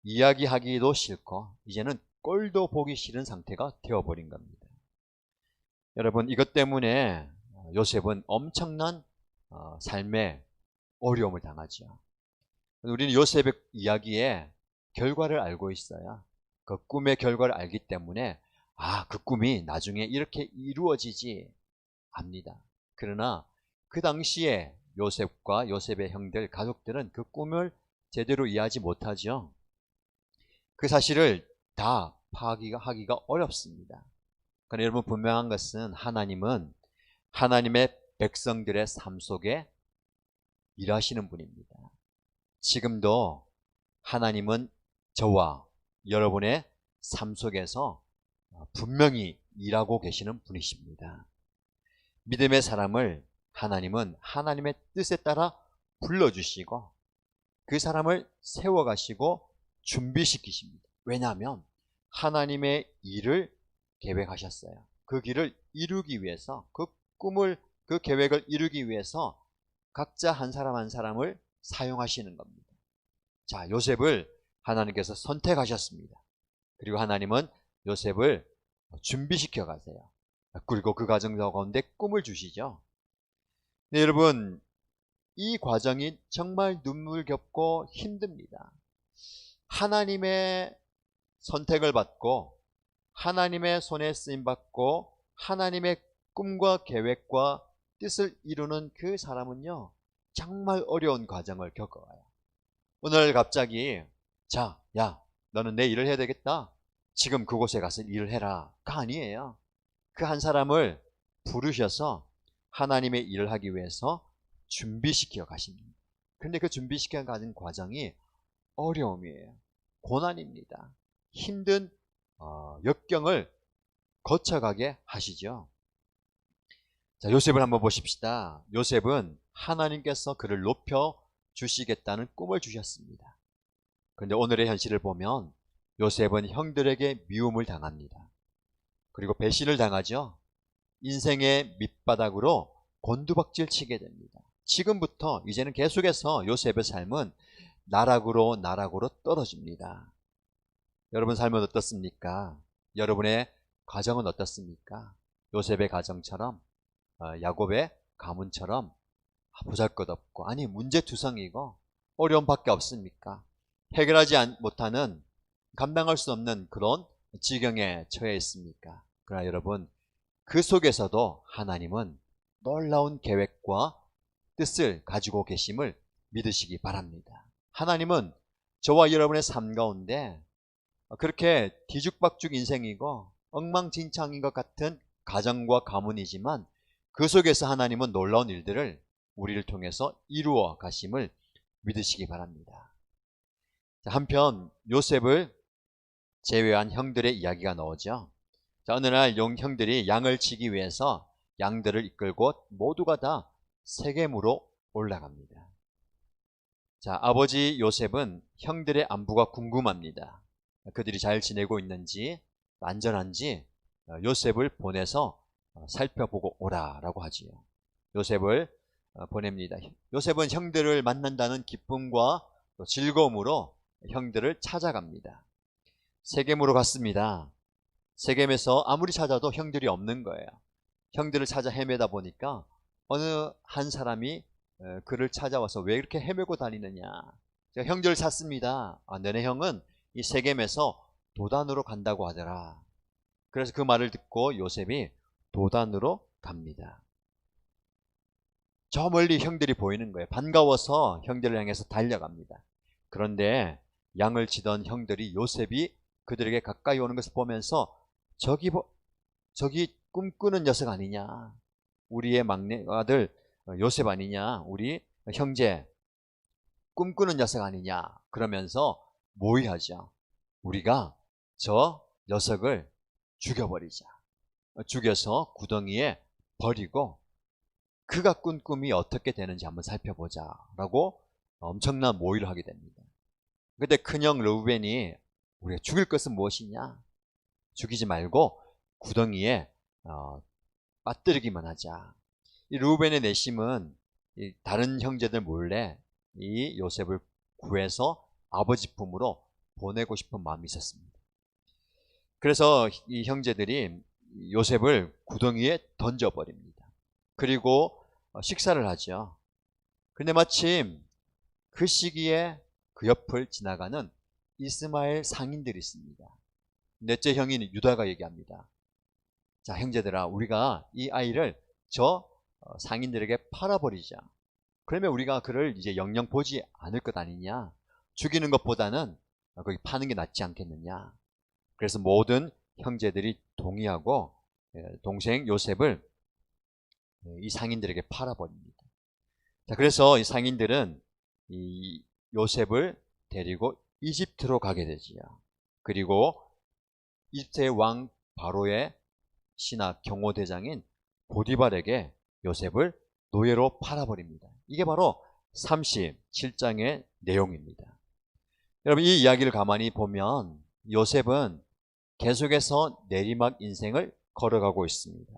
이야기하기도 싫고 이제는 꼴도 보기 싫은 상태가 되어버린 겁니다. 여러분, 이것 때문에 요셉은 엄청난 삶의 어려움을 당하죠. 우리는 요셉의 이야기의 결과를 알고 있어요. 그 꿈의 결과를 알기 때문에 그 꿈이 나중에 이렇게 이루어지지 압니다. 그러나 그 당시에 요셉과 요셉의 형들, 가족들은 그 꿈을 제대로 이해하지 못하죠. 그 사실을 다 파악하기가 어렵습니다. 그러나 여러분, 분명한 것은 하나님은 하나님의 백성들의 삶 속에 일하시는 분입니다. 지금도 하나님은 저와 여러분의 삶 속에서 분명히 일하고 계시는 분이십니다. 믿음의 사람을 하나님은 하나님의 뜻에 따라 불러주시고 그 사람을 세워가시고 준비시키십니다. 왜냐하면 하나님의 일을 계획하셨어요. 그 길을 이루기 위해서, 그 꿈을, 그 계획을 이루기 위해서 각자 한 사람 한 사람을 사용하시는 겁니다. 자, 요셉을 하나님께서 선택하셨습니다. 그리고 하나님은 요셉을 준비시켜 가세요. 그리고 그 과정 가운데 꿈을 주시죠. 네, 여러분, 이 과정이 정말 눈물겹고 힘듭니다. 하나님의 선택을 받고 하나님의 손에 쓰임 받고 하나님의 꿈과 계획과 뜻을 이루는 그 사람은요, 정말 어려운 과정을 겪어가요. 오늘 갑자기 자, 야, 너는 내 일을 해야 되겠다. 지금 그곳에 가서 일을 해라. 가 아니에요. 그 한 사람을 부르셔서 하나님의 일을 하기 위해서 준비시켜 가십니다. 그런데 그 준비시켜 가는 과정이 어려움이에요. 고난입니다. 힘든 역경을 거쳐가게 하시죠. 자, 요셉을 한번 보십시다. 요셉은 하나님께서 그를 높여 주시겠다는 꿈을 주셨습니다. 그런데 오늘의 현실을 보면 요셉은 형들에게 미움을 당합니다. 그리고 배신을 당하죠. 인생의 밑바닥으로 곤두박질 치게 됩니다. 지금부터 이제는 계속해서 요셉의 삶은 나락으로 떨어집니다. 여러분 삶은 어떻습니까? 여러분의 가정은 어떻습니까? 요셉의 가정처럼, 야곱의 가문처럼 보잘것없고, 아니 문제투성이고 어려움밖에 없습니까? 해결하지 못하는, 감당할 수 없는 그런 지경에 처해 있습니까? 그러나 여러분, 그 속에서도 하나님은 놀라운 계획과 뜻을 가지고 계심을 믿으시기 바랍니다. 하나님은 저와 여러분의 삶 가운데 그렇게 뒤죽박죽 인생이고 엉망진창인 것 같은 가정과 가문이지만 그 속에서 하나님은 놀라운 일들을 우리를 통해서 이루어 가심을 믿으시기 바랍니다. 자, 한편 요셉을 제외한 형들의 이야기가 나오죠. 자, 어느 날 형들이 양을 치기 위해서 양들을 이끌고 모두가 다 세겜으로 올라갑니다. 자, 아버지 요셉은 형들의 안부가 궁금합니다. 그들이 잘 지내고 있는지 안전한지 요셉을 보내서 살펴보고 오라라고 하지요. 요셉을 보냅니다. 요셉은 형들을 만난다는 기쁨과 또 즐거움으로 형들을 찾아갑니다. 세겜으로 갔습니다. 세겜에서 아무리 찾아도 형들이 없는 거예요. 형들을 찾아 헤매다 보니까 어느 한 사람이 그를 찾아와서 왜 이렇게 헤매고 다니느냐. 제가 형들을 찾습니다. 너네 형은 이 세겜에서 도단으로 간다고 하더라. 그래서 그 말을 듣고 요셉이 도단으로 갑니다. 저 멀리 형들이 보이는 거예요. 반가워서 형들을 향해서 달려갑니다. 그런데 양을 치던 형들이 요셉이 그들에게 가까이 오는 것을 보면서 저기 꿈꾸는 녀석 아니냐, 우리의 막내 아들 요셉 아니냐, 우리 형제 꿈꾸는 녀석 아니냐, 그러면서 모의하죠. 우리가 저 녀석을 죽여버리자. 죽여서 구덩이에 버리고 그가 꾼 꿈이 어떻게 되는지 한번 살펴보자 라고 엄청난 모의를 하게 됩니다. 그때 큰형 르우벤이 우리가 죽일 것은 무엇이냐, 죽이지 말고 구덩이에 빠뜨리기만 하자. 이 르우벤의 내심은 다른 형제들 몰래 이 요셉을 구해서 아버지 품으로 보내고 싶은 마음이 있었습니다. 그래서 이 형제들이 요셉을 구덩이에 던져버립니다. 그리고 식사를 하죠. 근데 마침 그 시기에 그 옆을 지나가는 이스마엘 상인들이 있습니다. 넷째 형인 유다가 얘기합니다. 자, 형제들아, 우리가 이 아이를 저 상인들에게 팔아버리자. 그러면 우리가 그를 이제 영영 보지 않을 것 아니냐. 죽이는 것보다는 거기 파는 게 낫지 않겠느냐. 그래서 모든 형제들이 동의하고 동생 요셉을 이 상인들에게 팔아버립니다. 자, 그래서 이 상인들은 이 요셉을 데리고 이집트로 가게 되지요. 그리고 이집트의 왕 바로의 신하 경호대장인 보디발에게 요셉을 노예로 팔아버립니다. 이게 바로 37장의 내용입니다. 여러분, 이 이야기를 가만히 보면 요셉은 계속해서 내리막 인생을 걸어가고 있습니다.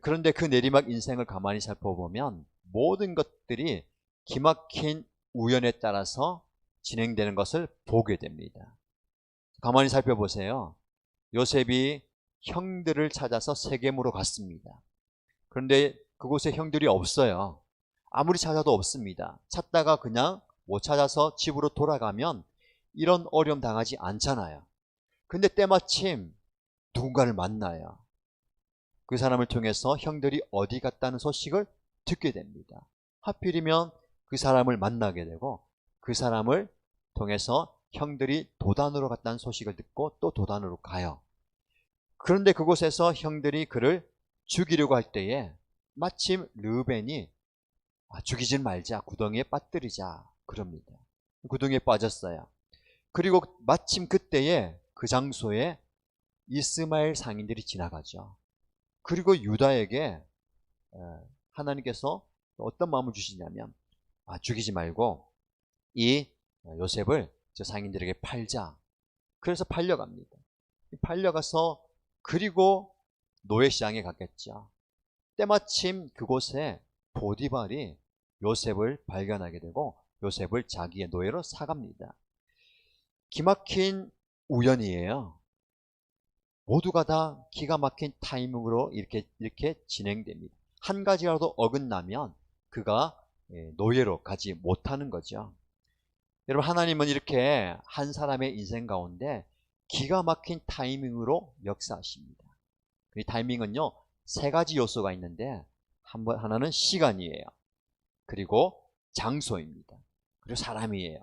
그런데 그 내리막 인생을 가만히 살펴보면 모든 것들이 기막힌 우연에 따라서 진행되는 것을 보게 됩니다. 가만히 살펴보세요. 요셉이 형들을 찾아서 세겜으로 갔습니다. 그런데 그곳에 형들이 없어요. 아무리 찾아도 없습니다. 찾다가 그냥 못 찾아서 집으로 돌아가면 이런 어려움 당하지 않잖아요. 근데 때마침 누군가를 만나요. 그 사람을 통해서 형들이 어디 갔다는 소식을 듣게 됩니다. 하필이면 그 사람을 만나게 되고 그 사람을 통해서 형들이 도단으로 갔다는 소식을 듣고 또 도단으로 가요. 그런데 그곳에서 형들이 그를 죽이려고 할 때에 마침 르우벤이 죽이진 말자, 구덩이에 빠뜨리자 그럽니다. 구덩이에 빠졌어요. 그리고 마침 그때에 그 장소에 이스마엘 상인들이 지나가죠. 그리고 유다에게 하나님께서 어떤 마음을 주시냐면 죽이지 말고 이 요셉을 저 상인들에게 팔자. 그래서 팔려갑니다. 팔려가서 그리고 노예시장에 갔겠죠. 때마침 그곳에 보디발이 요셉을 발견하게 되고 요셉을 자기의 노예로 사갑니다. 기막힌 우연이에요. 모두가 다 기가 막힌 타이밍으로 이렇게 진행됩니다. 한 가지라도 어긋나면 그가 노예로 가지 못하는 거죠. 여러분, 하나님은 이렇게 한 사람의 인생 가운데 기가 막힌 타이밍으로 역사하십니다. 이 타이밍은요, 세 가지 요소가 있는데 하나는 시간이에요. 그리고 장소입니다. 그리고 사람이에요.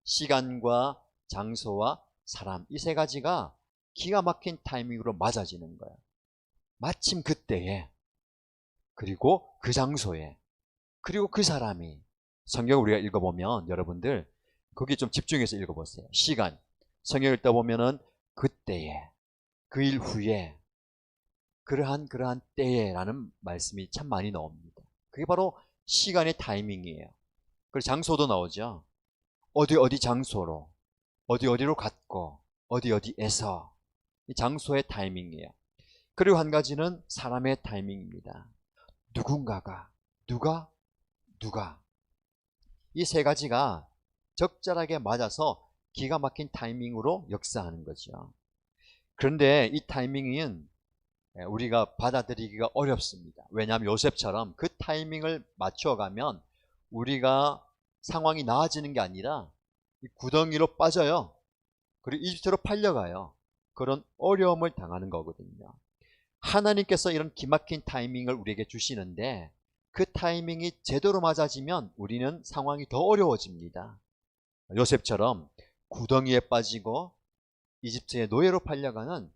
시간과 장소와 사람, 이 세 가지가 기가 막힌 타이밍으로 맞아지는 거예요. 마침 그때에 그리고 그 장소에, 그리고 그 사람이. 성경을 우리가 읽어보면 여러분들 거기 좀 집중해서 읽어보세요. 시간, 성경을 읽다 보면은 그때에, 그 일 후에, 그러한 때에 라는 말씀이 참 많이 나옵니다. 그게 바로 시간의 타이밍이에요. 그리고 장소도 나오죠. 어디 장소로, 어디로 갔고, 어디에서. 이 장소의 타이밍이에요. 그리고 한 가지는 사람의 타이밍입니다. 누군가가, 누가. 이 세 가지가 적절하게 맞아서 기가 막힌 타이밍으로 역사하는 거죠. 그런데 이 타이밍은 우리가 받아들이기가 어렵습니다. 왜냐하면 요셉처럼 그 타이밍을 맞춰가면 우리가 상황이 나아지는 게 아니라 구덩이로 빠져요. 그리고 이집트로 팔려가요. 그런 어려움을 당하는 거거든요. 하나님께서 이런 기막힌 타이밍을 우리에게 주시는데 그 타이밍이 제대로 맞아지면 우리는 상황이 더 어려워집니다. 요셉처럼 구덩이에 빠지고 이집트의 노예로 팔려가는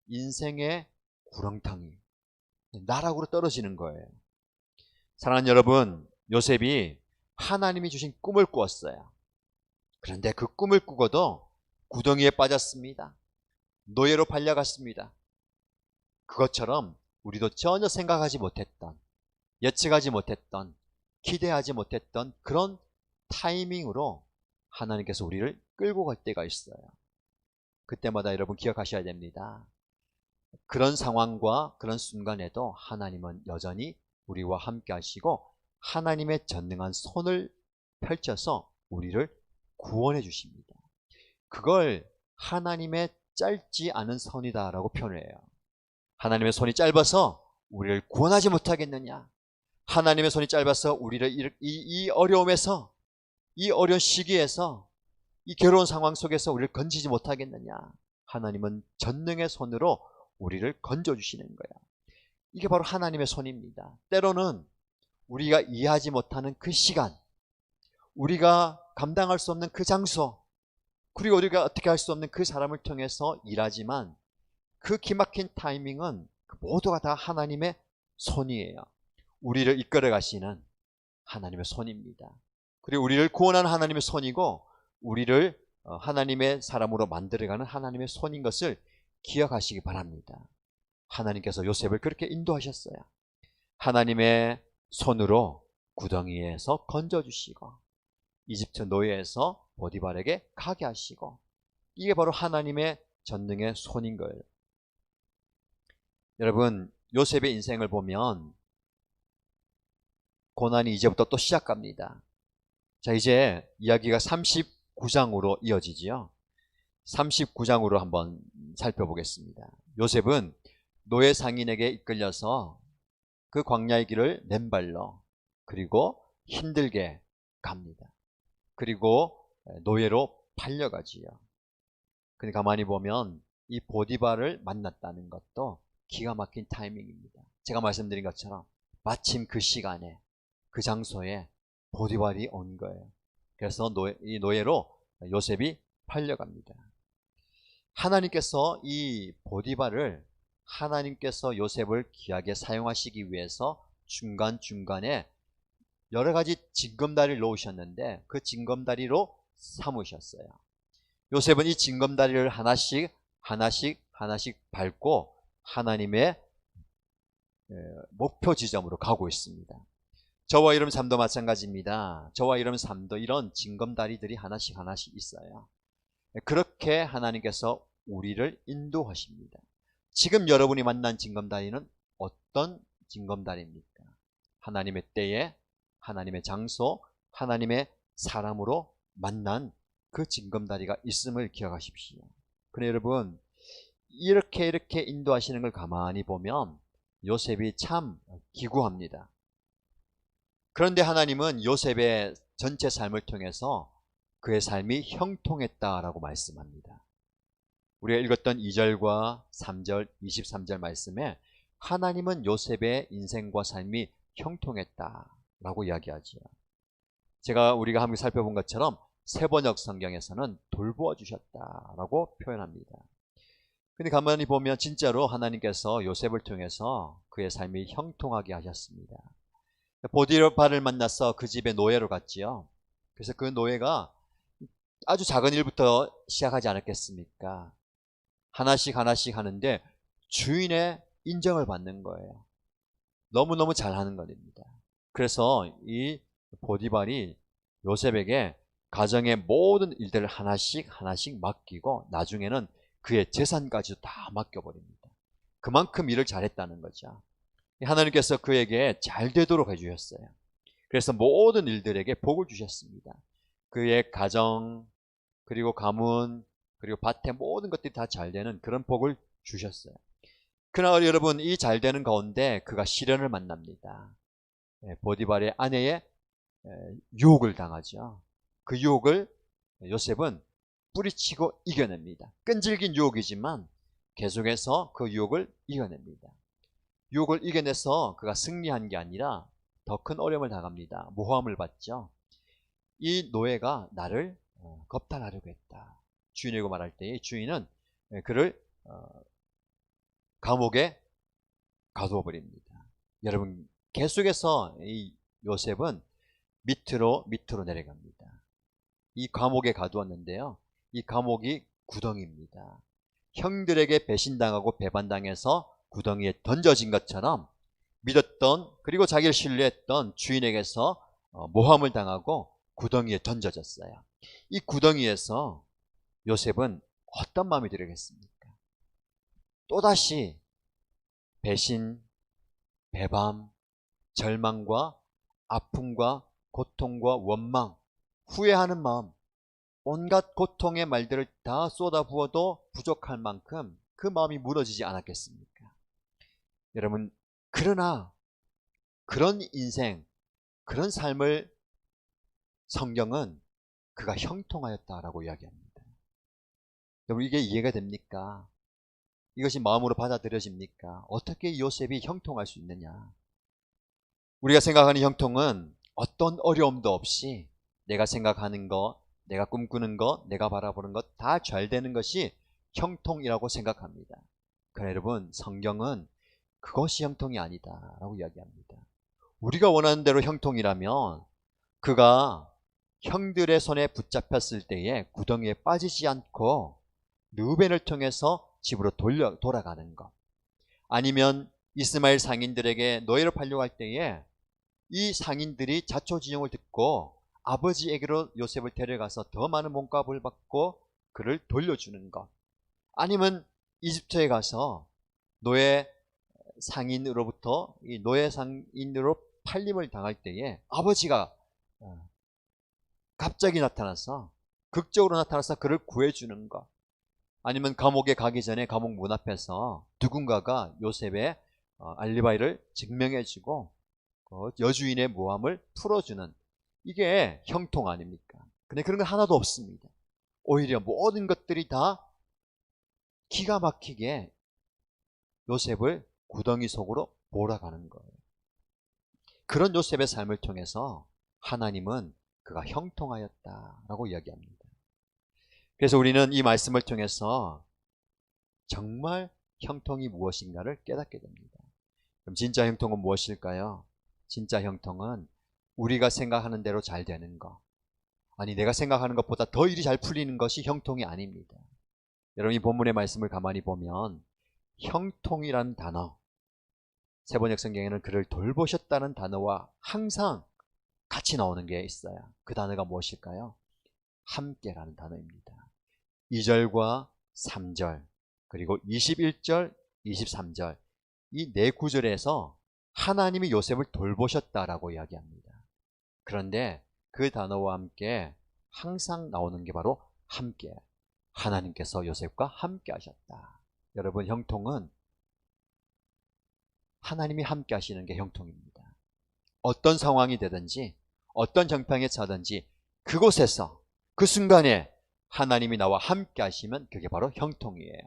인생의 구렁텅이, 나락으로 떨어지는 거예요. 사랑하는 여러분, 요셉이 하나님이 주신 꿈을 꾸었어요. 그런데 그 꿈을 꾸고도 구덩이에 빠졌습니다. 노예로 팔려갔습니다. 그것처럼 우리도 전혀 생각하지 못했던, 예측하지 못했던, 기대하지 못했던 그런 타이밍으로 하나님께서 우리를 끌고 갈 때가 있어요. 그때마다 여러분 기억하셔야 됩니다. 그런 상황과 그런 순간에도 하나님은 여전히 우리와 함께 하시고 하나님의 전능한 손을 펼쳐서 우리를 구원해 주십니다. 그걸 하나님의 짧지 않은 손이다라고 표현해요. 하나님의 손이 짧아서 우리를 구원하지 못하겠느냐? 하나님의 손이 짧아서 우리를 이 어려움에서, 이 어려운 시기에서, 이 괴로운 상황 속에서 우리를 건지지 못하겠느냐? 하나님은 전능의 손으로 우리를 건져주시는 거야. 이게 바로 하나님의 손입니다. 때로는 우리가 이해하지 못하는 그 시간, 우리가 감당할 수 없는 그 장소, 그리고 우리가 어떻게 할 수 없는 그 사람을 통해서 일하지만 그 기막힌 타이밍은 모두가 다 하나님의 손이에요. 우리를 이끌어 가시는 하나님의 손입니다. 그리고 우리를 구원하는 하나님의 손이고 우리를 하나님의 사람으로 만들어가는 하나님의 손인 것을 기억하시기 바랍니다. 하나님께서 요셉을 그렇게 인도하셨어요. 하나님의 손으로 구덩이에서 건져주시고 이집트 노예에서 보디발에게 가게 하시고, 이게 바로 하나님의 전능의 손인 거예요. 여러분, 요셉의 인생을 보면 고난이 이제부터 또 시작합니다. 자, 이제 이야기가 39장으로 이어지지요. 39장으로 한번 살펴보겠습니다. 요셉은 노예 상인에게 이끌려서 그 광야의 길을 맨발로, 그리고 힘들게 갑니다. 그리고 노예로 팔려가지요. 근데 가만히 보면 이 보디발을 만났다는 것도 기가 막힌 타이밍입니다. 제가 말씀드린 것처럼 마침 그 시간에, 그 장소에 보디발이 온 거예요. 그래서 이 노예로 요셉이 팔려갑니다. 하나님께서 이 보디발을, 하나님께서 요셉을 귀하게 사용하시기 위해서 중간중간에 여러 가지 징검다리를 놓으셨는데 그 징검다리로 삼으셨어요. 요셉은 이 징검다리를 하나씩 밟고 하나님의 목표 지점으로 가고 있습니다. 저와 여러분 삶도 마찬가지입니다. 저와 여러분 삶도 이런 징검다리들이 하나씩 있어요. 그렇게 하나님께서 우리를 인도하십니다. 지금 여러분이 만난 징검다리는 어떤 징검다리입니까? 하나님의 때에, 하나님의 장소, 하나님의 사람으로 만난 그 징검다리가 있음을 기억하십시오. 그런데 여러분, 이렇게 인도하시는 걸 가만히 보면 요셉이 참 기구합니다. 그런데 하나님은 요셉의 전체 삶을 통해서 그의 삶이 형통했다라고 말씀합니다. 우리가 읽었던 2절과 3절, 23절 말씀에 하나님은 요셉의 인생과 삶이 형통했다라고 이야기하죠. 우리가 함께 살펴본 것처럼 세번역 성경에서는 돌보아 주셨다라고 표현합니다. 근데 가만히 보면 진짜로 하나님께서 요셉을 통해서 그의 삶이 형통하게 하셨습니다. 보디발을 만나서 그 집에 노예로 갔지요. 그래서 그 노예가 아주 작은 일부터 시작하지 않았겠습니까? 하나씩 하나씩 하는데 주인의 인정을 받는 거예요. 너무너무 잘하는 겁니다. 그래서 이 보디발이 요셉에게 가정의 모든 일들을 하나씩 하나씩 맡기고 나중에는 그의 재산까지도 다 맡겨버립니다. 그만큼 일을 잘했다는 거죠. 하나님께서 그에게 잘 되도록 해주셨어요. 그래서 모든 일들에게 복을 주셨습니다. 그의 가정, 그리고 가문, 그리고 밭의 모든 것들이 다 잘 되는 그런 복을 주셨어요. 그러나 여러분, 이 잘 되는 가운데 그가 시련을 만납니다. 보디발의 아내의 유혹을 당하죠. 그 유혹을 요셉은 뿌리치고 이겨냅니다. 끈질긴 유혹이지만 계속해서 그 유혹을 이겨냅니다. 유혹을 이겨내서 그가 승리한 게 아니라 더 큰 어려움을 당합니다. 모함을 받죠. 이 노예가 나를 겁탈하려고 했다. 주인에게 말할 때 이 주인은 그를 감옥에 가두어 버립니다. 여러분, 계속해서 이 요셉은 밑으로 내려갑니다. 이 감옥에 가두었는데요. 이 감옥이 구덩이입니다. 형들에게 배신당하고 배반당해서 구덩이에 던져진 것처럼 믿었던, 그리고 자기를 신뢰했던 주인에게서 모함을 당하고 구덩이에 던져졌어요. 이 구덩이에서 요셉은 어떤 마음이 들겠습니까? 또다시 배신, 배반, 절망과 아픔과 고통과 원망, 후회하는 마음, 온갖 고통의 말들을 다 쏟아부어도 부족할 만큼 그 마음이 무너지지 않았겠습니까? 여러분, 그러나 그런 인생, 그런 삶을 성경은 그가 형통하였다라고 이야기합니다. 여러분, 이게 이해가 됩니까? 이것이 마음으로 받아들여집니까? 어떻게 요셉이 형통할 수 있느냐? 우리가 생각하는 형통은 어떤 어려움도 없이 내가 생각하는 것, 내가 꿈꾸는 것, 내가 바라보는 것 다 잘 되는 것이 형통이라고 생각합니다. 그러나 여러분, 성경은 그것이 형통이 아니다라고 이야기합니다. 우리가 원하는 대로 형통이라면 그가 형들의 손에 붙잡혔을 때에 구덩이에 빠지지 않고 르우벤을 통해서 집으로 돌아가는 것, 아니면 이스마엘 상인들에게 노예로 팔려고 할 때에 이 상인들이 자초지종을 듣고 아버지에게로 요셉을 데려가서 더 많은 몸값을 받고 그를 돌려주는 것, 아니면 이집트에 가서 노예 상인으로부터 이 노예 상인으로 팔림을 당할 때에 아버지가 갑자기 나타나서, 극적으로 나타나서 그를 구해주는 것, 아니면 감옥에 가기 전에 감옥 문 앞에서 누군가가 요셉의 알리바이를 증명해주고 여주인의 모함을 풀어주는, 이게 형통 아닙니까? 근데 그런 건 하나도 없습니다. 오히려 모든 것들이 다 기가 막히게 요셉을 구덩이 속으로 몰아가는 거예요. 그런 요셉의 삶을 통해서 하나님은 그가 형통하였다라고 이야기합니다. 그래서 우리는 이 말씀을 통해서 정말 형통이 무엇인가를 깨닫게 됩니다. 그럼 진짜 형통은 무엇일까요? 진짜 형통은 우리가 생각하는 대로 잘 되는 것, 아니 내가 생각하는 것보다 더 일이 잘 풀리는 것이 형통이 아닙니다. 여러분, 이 본문의 말씀을 가만히 보면 형통이라는 단어, 세번역 성경에는 그를 돌보셨다는 단어와 항상 같이 나오는 게 있어요. 그 단어가 무엇일까요? 함께라는 단어입니다. 2절과 3절, 그리고 21절, 23절, 이 네 구절에서 하나님이 요셉을 돌보셨다라고 이야기합니다. 그런데 그 단어와 함께 항상 나오는 게 바로 함께, 하나님께서 요셉과 함께 하셨다. 여러분, 형통은 하나님이 함께 하시는 게 형통입니다. 어떤 상황이 되든지 어떤 형편에 처하든지 그곳에서 그 순간에 하나님이 나와 함께 하시면 그게 바로 형통이에요.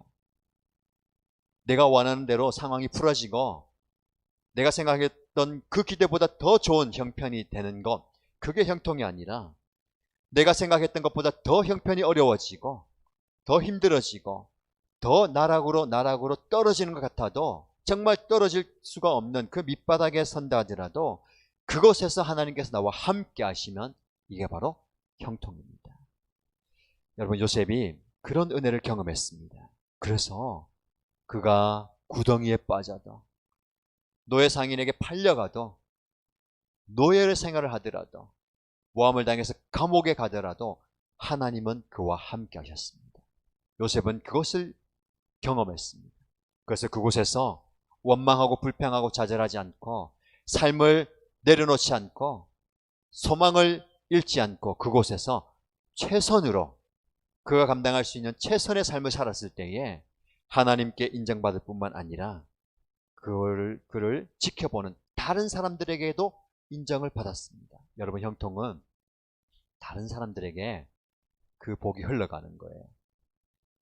내가 원하는 대로 상황이 풀어지고 내가 생각했던 그 기대보다 더 좋은 형편이 되는 것, 그게 형통이 아니라 내가 생각했던 것보다 더 형편이 어려워지고 더 힘들어지고 더 나락으로 떨어지는 것 같아도 정말 떨어질 수가 없는 그 밑바닥에 선다 하더라도 그곳에서 하나님께서 나와 함께 하시면 이게 바로 형통입니다. 여러분, 요셉이 그런 은혜를 경험했습니다. 그래서 그가 구덩이에 빠져도, 노예 상인에게 팔려가도, 노예 생활을 하더라도, 모함을 당해서 감옥에 가더라도 하나님은 그와 함께 하셨습니다. 요셉은 그것을 경험했습니다. 그래서 그곳에서 원망하고 불평하고 좌절하지 않고, 삶을 내려놓지 않고, 소망을 잃지 않고, 그곳에서 최선으로 그가 감당할 수 있는 최선의 삶을 살았을 때에 하나님께 인정받을 뿐만 아니라 그를 지켜보는 다른 사람들에게도 인정을 받았습니다. 여러분, 형통은 다른 사람들에게 그 복이 흘러가는 거예요.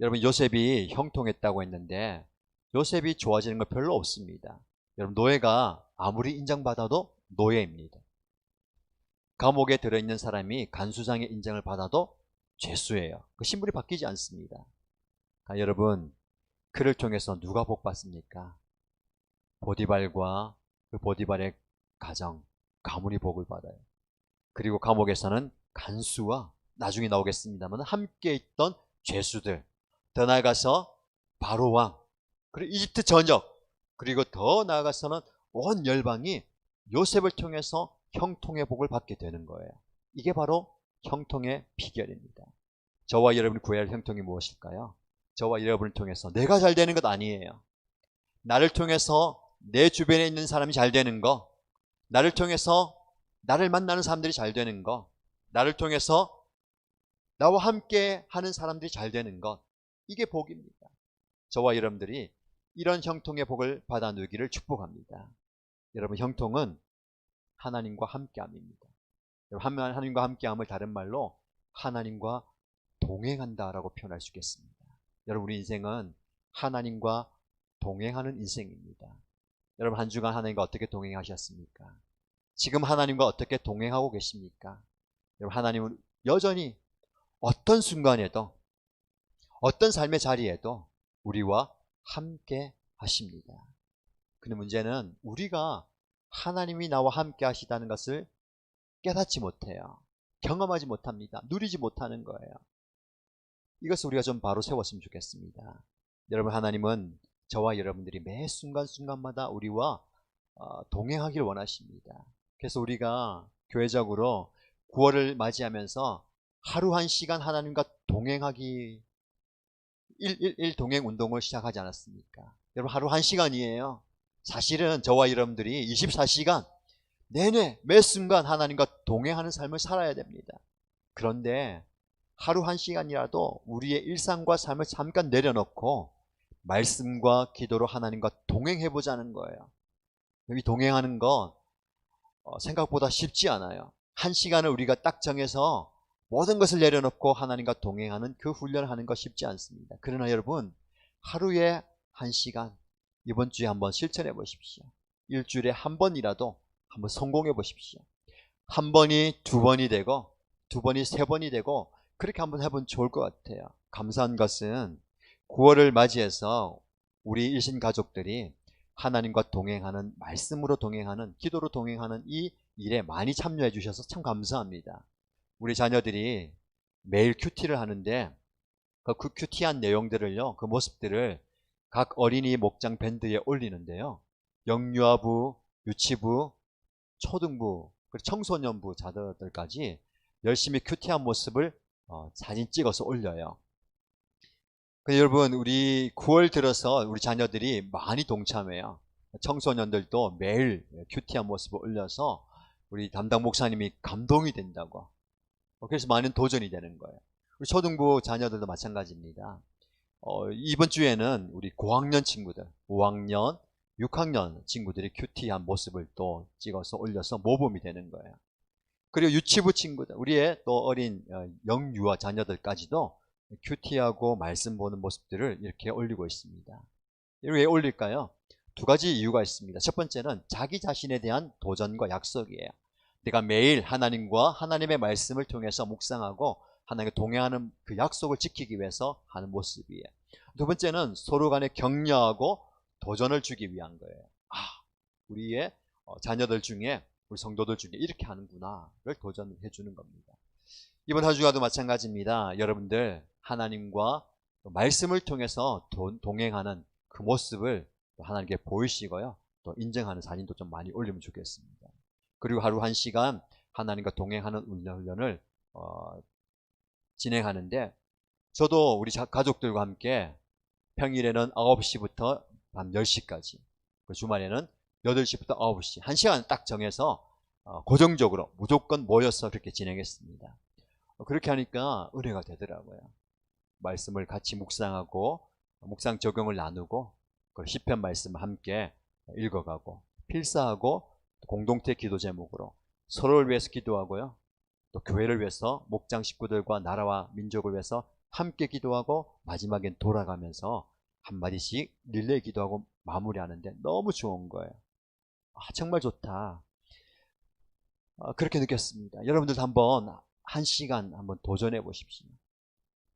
여러분, 요셉이 형통했다고 했는데 요셉이 좋아지는 거 별로 없습니다. 여러분, 노예가 아무리 인정받아도 노예입니다. 감옥에 들어있는 사람이 간수장의 인정을 받아도 죄수예요. 그 신분이 바뀌지 않습니다. 여러분, 그를 통해서 누가 복 받습니까? 보디발과 그 보디발의 가정, 가문이 복을 받아요. 그리고 감옥에서는 간수와 나중에 나오겠습니다만 함께 있던 죄수들, 더 나아가서 바로왕, 그리고 이집트 전역, 그리고 더 나아가서는 온 열방이 요셉을 통해서 형통의 복을 받게 되는 거예요. 이게 바로 형통의 비결입니다. 저와 여러분이 구해야 할 형통이 무엇일까요? 저와 여러분을 통해서 내가 잘 되는 것 아니에요. 나를 통해서 내 주변에 있는 사람이 잘 되는 거, 나를 통해서 나를 만나는 사람들이 잘 되는 거, 나를 통해서 나와 함께 하는 사람들이 잘 되는 것, 이게 복입니다. 저와 여러분들이 이런 형통의 복을 받아 누기를 축복합니다. 여러분, 형통은 하나님과 함께함입니다. 하나님과 함께함을 다른 말로 하나님과 동행한다라고 표현할 수 있겠습니다. 여러분, 우리 인생은 하나님과 동행하는 인생입니다. 여러분, 한 주간 하나님과 어떻게 동행하셨습니까? 지금 하나님과 어떻게 동행하고 계십니까? 여러분, 하나님은 여전히 어떤 순간에도, 어떤 삶의 자리에도 우리와 함께 하십니다. 근데 문제는 우리가 하나님이 나와 함께 하시다는 것을 깨닫지 못해요. 경험하지 못합니다. 누리지 못하는 거예요. 이것을 우리가 좀 바로 세웠으면 좋겠습니다. 여러분, 하나님은 저와 여러분들이 매 순간순간마다 우리와 동행하길 원하십니다. 그래서 우리가 교회적으로 9월을 맞이하면서 하루 한 시간 하나님과 동행하기 1 동행 운동을 시작하지 않았습니까? 여러분, 하루 한 시간이에요. 사실은 저와 여러분들이 24시간 내내 매 순간 하나님과 동행하는 삶을 살아야 됩니다. 그런데 하루 한 시간이라도 우리의 일상과 삶을 잠깐 내려놓고 말씀과 기도로 하나님과 동행해보자는 거예요. 이 동행하는 건 생각보다 쉽지 않아요. 한 시간을 우리가 딱 정해서 모든 것을 내려놓고 하나님과 동행하는 그 훈련을 하는 거 쉽지 않습니다. 그러나 여러분, 하루에 한 시간, 이번 주에 한번 실천해 보십시오. 일주일에 한 번이라도 한번 성공해 보십시오. 한 번이 두 번이 되고, 두 번이 세 번이 되고, 그렇게 한번 해보면 좋을 것 같아요. 감사한 것은 9월을 맞이해서 우리 일신 가족들이 하나님과 동행하는, 말씀으로 동행하는, 기도로 동행하는 이 일에 많이 참여해 주셔서 참 감사합니다. 우리 자녀들이 매일 큐티를 하는데 그 큐티한 내용들을요, 그 모습들을 각 어린이 목장 밴드에 올리는데요, 영유아부, 유치부, 초등부, 그리고 청소년부 자녀들까지 열심히 큐티한 모습을 사진 찍어서 올려요. 근데 여러분, 우리 9월 들어서 우리 자녀들이 많이 동참해요. 청소년들도 매일 큐티한 모습을 올려서 우리 담당 목사님이 감동이 된다고. 그래서 많은 도전이 되는 거예요. 우리 초등부 자녀들도 마찬가지입니다. 이번 주에는 우리 고학년 친구들, 5학년, 6학년 친구들이 큐티한 모습을 또 찍어서 올려서 모범이 되는 거예요. 그리고 유치부 친구들, 우리의 또 어린 영유아 자녀들까지도 큐티하고 말씀 보는 모습들을 이렇게 올리고 있습니다. 왜 올릴까요? 두 가지 이유가 있습니다. 첫 번째는 자기 자신에 대한 도전과 약속이에요. 내가 매일 하나님과 하나님의 말씀을 통해서 묵상하고 하나님과 동행하는 그 약속을 지키기 위해서 하는 모습이에요. 두 번째는 서로 간에 격려하고 도전을 주기 위한 거예요. 우리의 자녀들 중에, 우리 성도들 중에 이렇게 하는구나를 도전해 주는 겁니다. 이번 한 주가도 마찬가지입니다. 여러분들 하나님과 말씀을 통해서 동행하는 그 모습을 하나님께 보이시고요, 또 인정하는 사진도 좀 많이 올리면 좋겠습니다. 그리고 하루 1시간 하나님과 동행하는 훈련을 진행하는데, 저도 우리 가족들과 함께 평일에는 9시부터 밤 10시까지, 주말에는 8시부터 9시 1시간 딱 정해서 고정적으로 무조건 모여서 그렇게 진행했습니다. 그렇게 하니까 은혜가 되더라고요. 말씀을 같이 묵상하고 묵상 적용을 나누고, 시편 말씀을 함께 읽어가고 필사하고, 공동체 기도 제목으로 서로를 위해서 기도하고요, 또 교회를 위해서 목장 식구들과 나라와 민족을 위해서 함께 기도하고, 마지막엔 돌아가면서 한마디씩 릴레이 기도하고 마무리하는데 너무 좋은 거예요. 정말 좋다. 그렇게 느꼈습니다. 여러분들도 한번 1시간 한번 도전해 보십시오.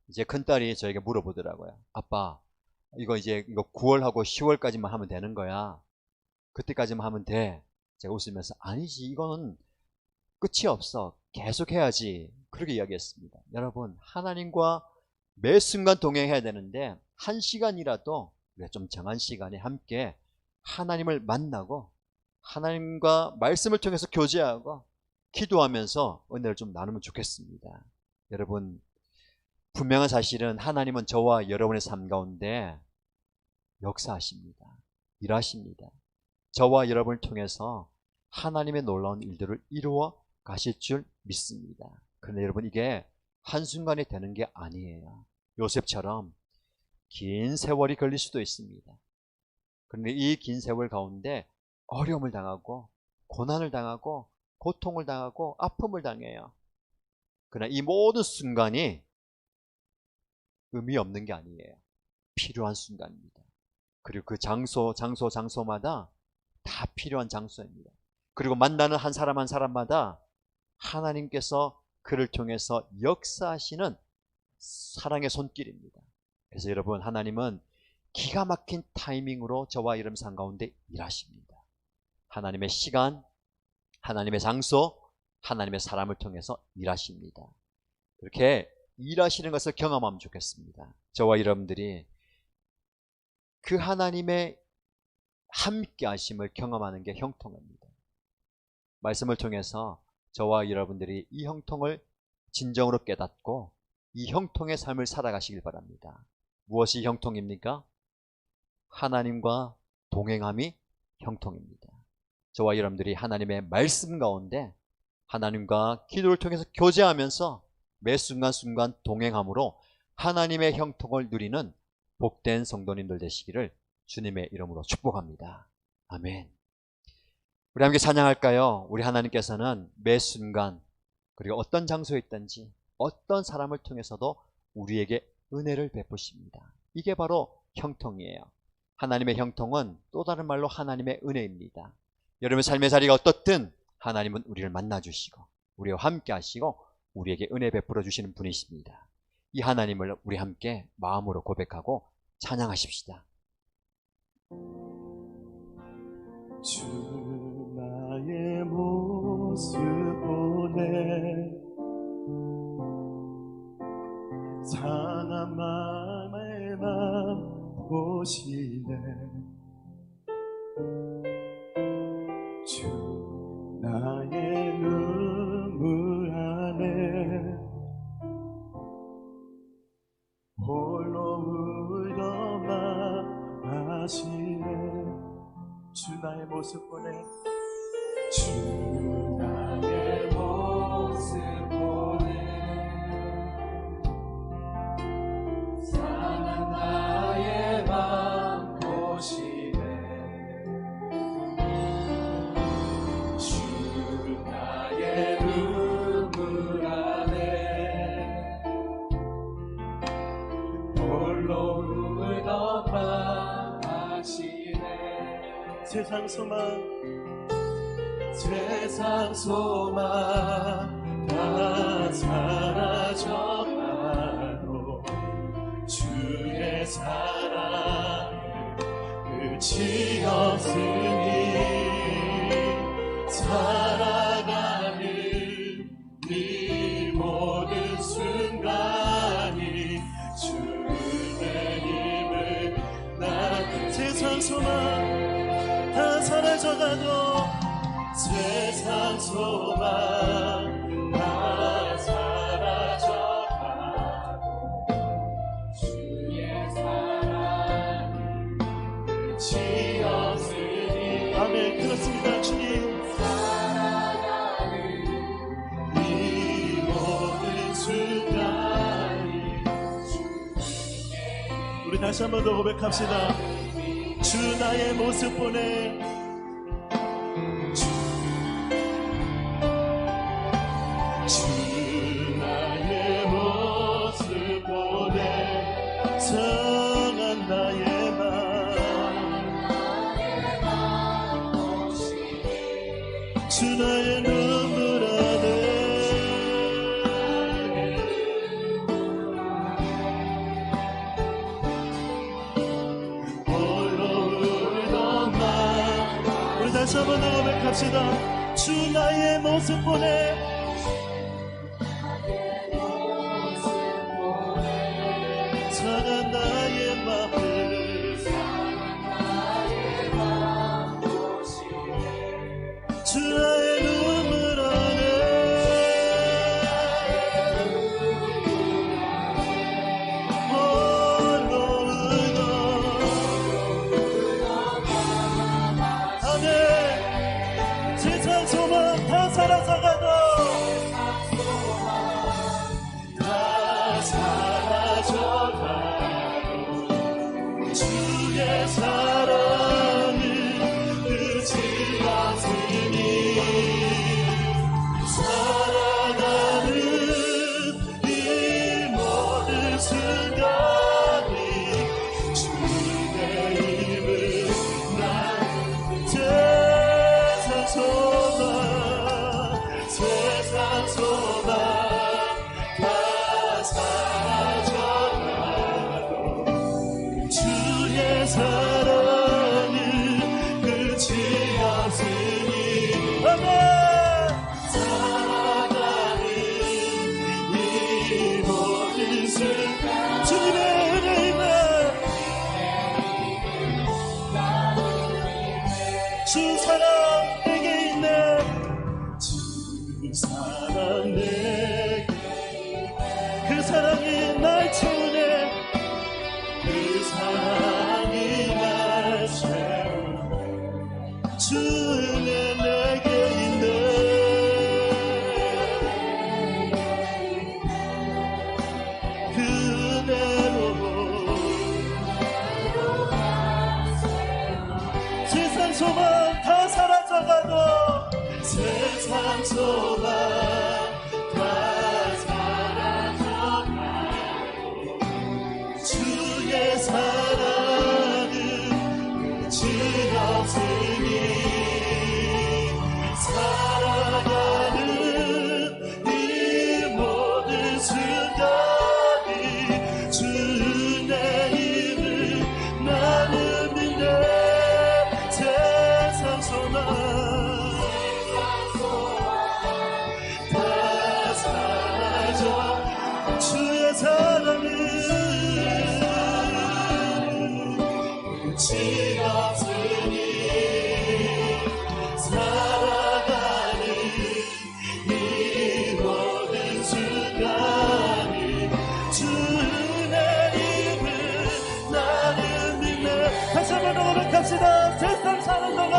이제 큰딸이 저에게 물어보더라고요. 아빠, 이거 9월하고 10월까지만 하면 되는 거야? 그때까지만 하면 돼? 제가 웃으면서 아니지, 이거는 끝이 없어. 계속 해야지. 그렇게 이야기했습니다. 여러분, 하나님과 매 순간 동행해야 되는데 1시간이라도 좀 정한 시간에 함께 하나님을 만나고 하나님과 말씀을 통해서 교제하고 기도하면서 은혜를 좀 나누면 좋겠습니다. 여러분, 분명한 사실은 하나님은 저와 여러분의 삶 가운데 역사하십니다. 일하십니다. 저와 여러분을 통해서 하나님의 놀라운 일들을 이루어 가실 줄 믿습니다. 그런데 여러분, 이게 한순간에 되는 게 아니에요. 요셉처럼 긴 세월이 걸릴 수도 있습니다. 그런데 이 긴 세월 가운데 어려움을 당하고 고난을 당하고 고통을 당하고 아픔을 당해요. 그러나 이 모든 순간이 의미 없는 게 아니에요. 필요한 순간입니다. 그리고 그 장소마다 다 필요한 장소입니다. 그리고 만나는 한 사람 한 사람마다 하나님께서 그를 통해서 역사하시는 사랑의 손길입니다. 그래서 여러분, 하나님은 기가 막힌 타이밍으로 저와 여러분 삶 가운데 일하십니다. 하나님의 시간, 하나님의 장소, 하나님의 사람을 통해서 일하십니다. 그렇게 일하시는 것을 경험하면 좋겠습니다. 저와 여러분들이 그 하나님의 함께 하심을 경험하는 게 형통입니다. 말씀을 통해서 저와 여러분들이 이 형통을 진정으로 깨닫고 이 형통의 삶을 살아가시길 바랍니다. 무엇이 형통입니까? 하나님과 동행함이 형통입니다. 저와 여러분들이 하나님의 말씀 가운데 하나님과 기도를 통해서 교제하면서 매 순간순간 동행함으로 하나님의 형통을 누리는 복된 성도님들 되시기를 주님의 이름으로 축복합니다. 아멘. 우리 함께 찬양할까요? 우리 하나님께서는 매 순간, 그리고 어떤 장소에 있든지 어떤 사람을 통해서도 우리에게 은혜를 베푸십니다. 이게 바로 형통이에요. 하나님의 형통은 또 다른 말로 하나님의 은혜입니다. 여러분의 삶의 자리가 어떻든 하나님은 우리를 만나주시고 우리와 함께 하시고 우리에게 은혜 베풀어 주시는 분이십니다. 이 하나님을 우리 함께 마음으로 고백하고 찬양하십시다. 주 나의 모습 보내 상한 마음의 맘 보시네 주 나의 눈물 안에 홀로 울더만 하시네 주 나의 모습 보내 주 나의 모습 보내 사랑 나의 맘 보시네 주 나의 눈물 안에 홀로 울더만 하시네 세상 소망 다 사라져가도 주의 사랑 살아가도 세상 소망 다 사라져가고 주의 사랑은 끝이 없으니 아멘. 그렇습니다. 주님 이 모든 순간이 우리 다시 한 번 더 고백합시다. 주 나의 모습 보내 주 나의 모습 보내 성한 나의 맘 주 나의 눈물 안에 다시 한번 더 고백합시다. 주 나의 모습 보내 상한 나의 마음을 주 나의 눈물 안에 홀로 울고 아멘. 세상 소망 다 사라져가도 다 사라져가도 주의 사랑은 끝이 없으니 살아가는 이 모든 순간이 주의 입을 난 세상 소망 다 사라져가도 주의 사랑은 끝이 없으니 아멘. 살아가는 이 모든 순간 주님의 은혜임을 주 사랑 내게 있네 주 사랑 내게 그 사랑이 날 채우네 그 사랑이 날 채우네 주 은혜 내게 있네 그 은혜로 세상 소망 다 사라져가도 세상 소망 다 사라져가도 주의 사랑은 끝이 없으니 살아가는 이 모든 순간이 주의 힘을 나는 믿네 세상 소망 다 사라져 주의 사랑은 끝이 없으니 살아가는 이 모든 순간이 주의 힘을 나는 믿네 다시 한번 더 고백합시다. 세상 사는 동안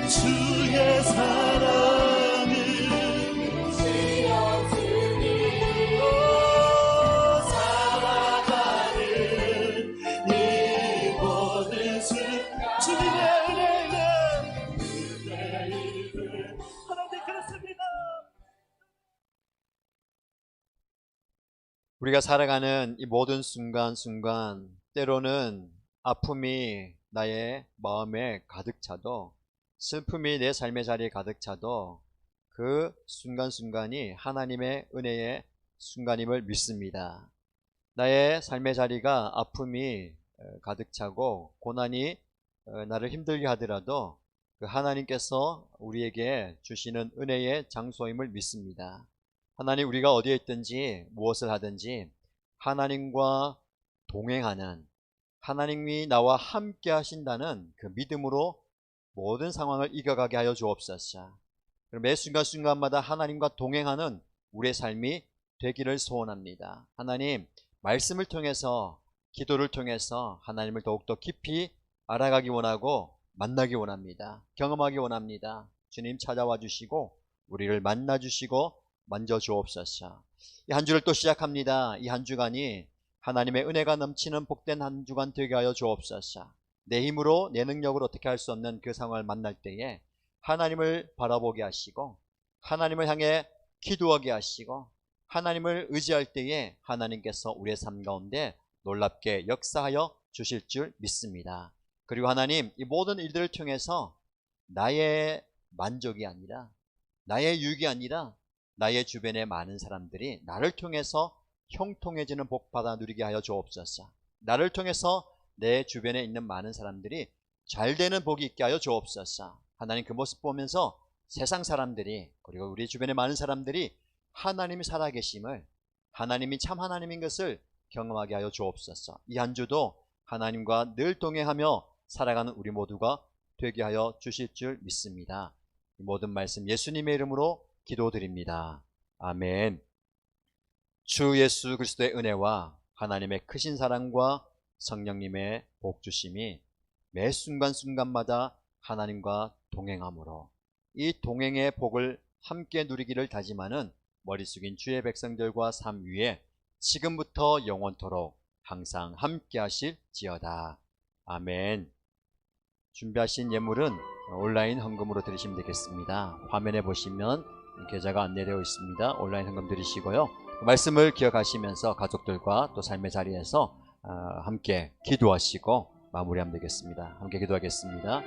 주의 사랑은 살아가는 이 모든 주님의 은혜는 하나님 그렇습니다. 우리가 살아가는 이 모든 순간순간 때로는 아픔이 나의 마음에 가득 차도 슬픔이 내 삶의 자리에 가득 차도 그 순간순간이 하나님의 은혜의 순간임을 믿습니다. 나의 삶의 자리가 아픔이 가득 차고 고난이 나를 힘들게 하더라도 그 하나님께서 우리에게 주시는 은혜의 장소임을 믿습니다. 하나님 우리가 어디에 있든지 무엇을 하든지 하나님과 동행하는, 하나님이 나와 함께 하신다는 그 믿음으로 모든 상황을 이겨가게 하여 주옵소서. 매 순간순간마다 하나님과 동행하는 우리의 삶이 되기를 소원합니다. 하나님, 말씀을 통해서, 기도를 통해서 하나님을 더욱더 깊이 알아가기 원하고 만나기 원합니다. 경험하기 원합니다. 주님 찾아와 주시고 우리를 만나 주시고 만져 주옵소서. 이 한 주를 또 시작합니다. 이 한 주간이 하나님의 은혜가 넘치는 복된 한 주간 되게 하여 주옵소서. 내 힘으로, 내 능력으로 어떻게 할 수 없는 그 상황을 만날 때에 하나님을 바라보게 하시고, 하나님을 향해 기도하게 하시고, 하나님을 의지할 때에 하나님께서 우리의 삶 가운데 놀랍게 역사하여 주실 줄 믿습니다. 그리고 하나님, 이 모든 일들을 통해서 나의 만족이 아니라, 나의 유익이 아니라 나의 주변의 많은 사람들이 나를 통해서 형통해지는 복 받아 누리게 하여 주옵소서. 나를 통해서 내 주변에 있는 많은 사람들이 잘 되는 복이 있게 하여 주옵소서. 하나님, 그 모습 보면서 세상 사람들이, 그리고 우리 주변의 많은 사람들이 하나님이 살아계심을, 하나님이 참 하나님인 것을 경험하게 하여 주옵소서. 이 한 주도 하나님과 늘 동행하며 살아가는 우리 모두가 되게 하여 주실 줄 믿습니다. 이 모든 말씀 예수님의 이름으로 기도드립니다. 아멘. 주 예수 그리스도의 은혜와 하나님의 크신 사랑과 성령님의 복주심이 매 순간순간마다 하나님과 동행함으로 이 동행의 복을 함께 누리기를 다짐하는 머리 숙인 주의 백성들과 삶 위에 지금부터 영원토록 항상 함께 하실지어다. 아멘. 준비하신 예물은 온라인 헌금으로 드리시면 되겠습니다. 화면에 보시면 계좌가 안내되어 있습니다. 온라인 헌금 드리시고요. 말씀을 기억하시면서 가족들과 또 삶의 자리에서 함께 기도하시고 마무리하면 되겠습니다. 함께 기도하겠습니다.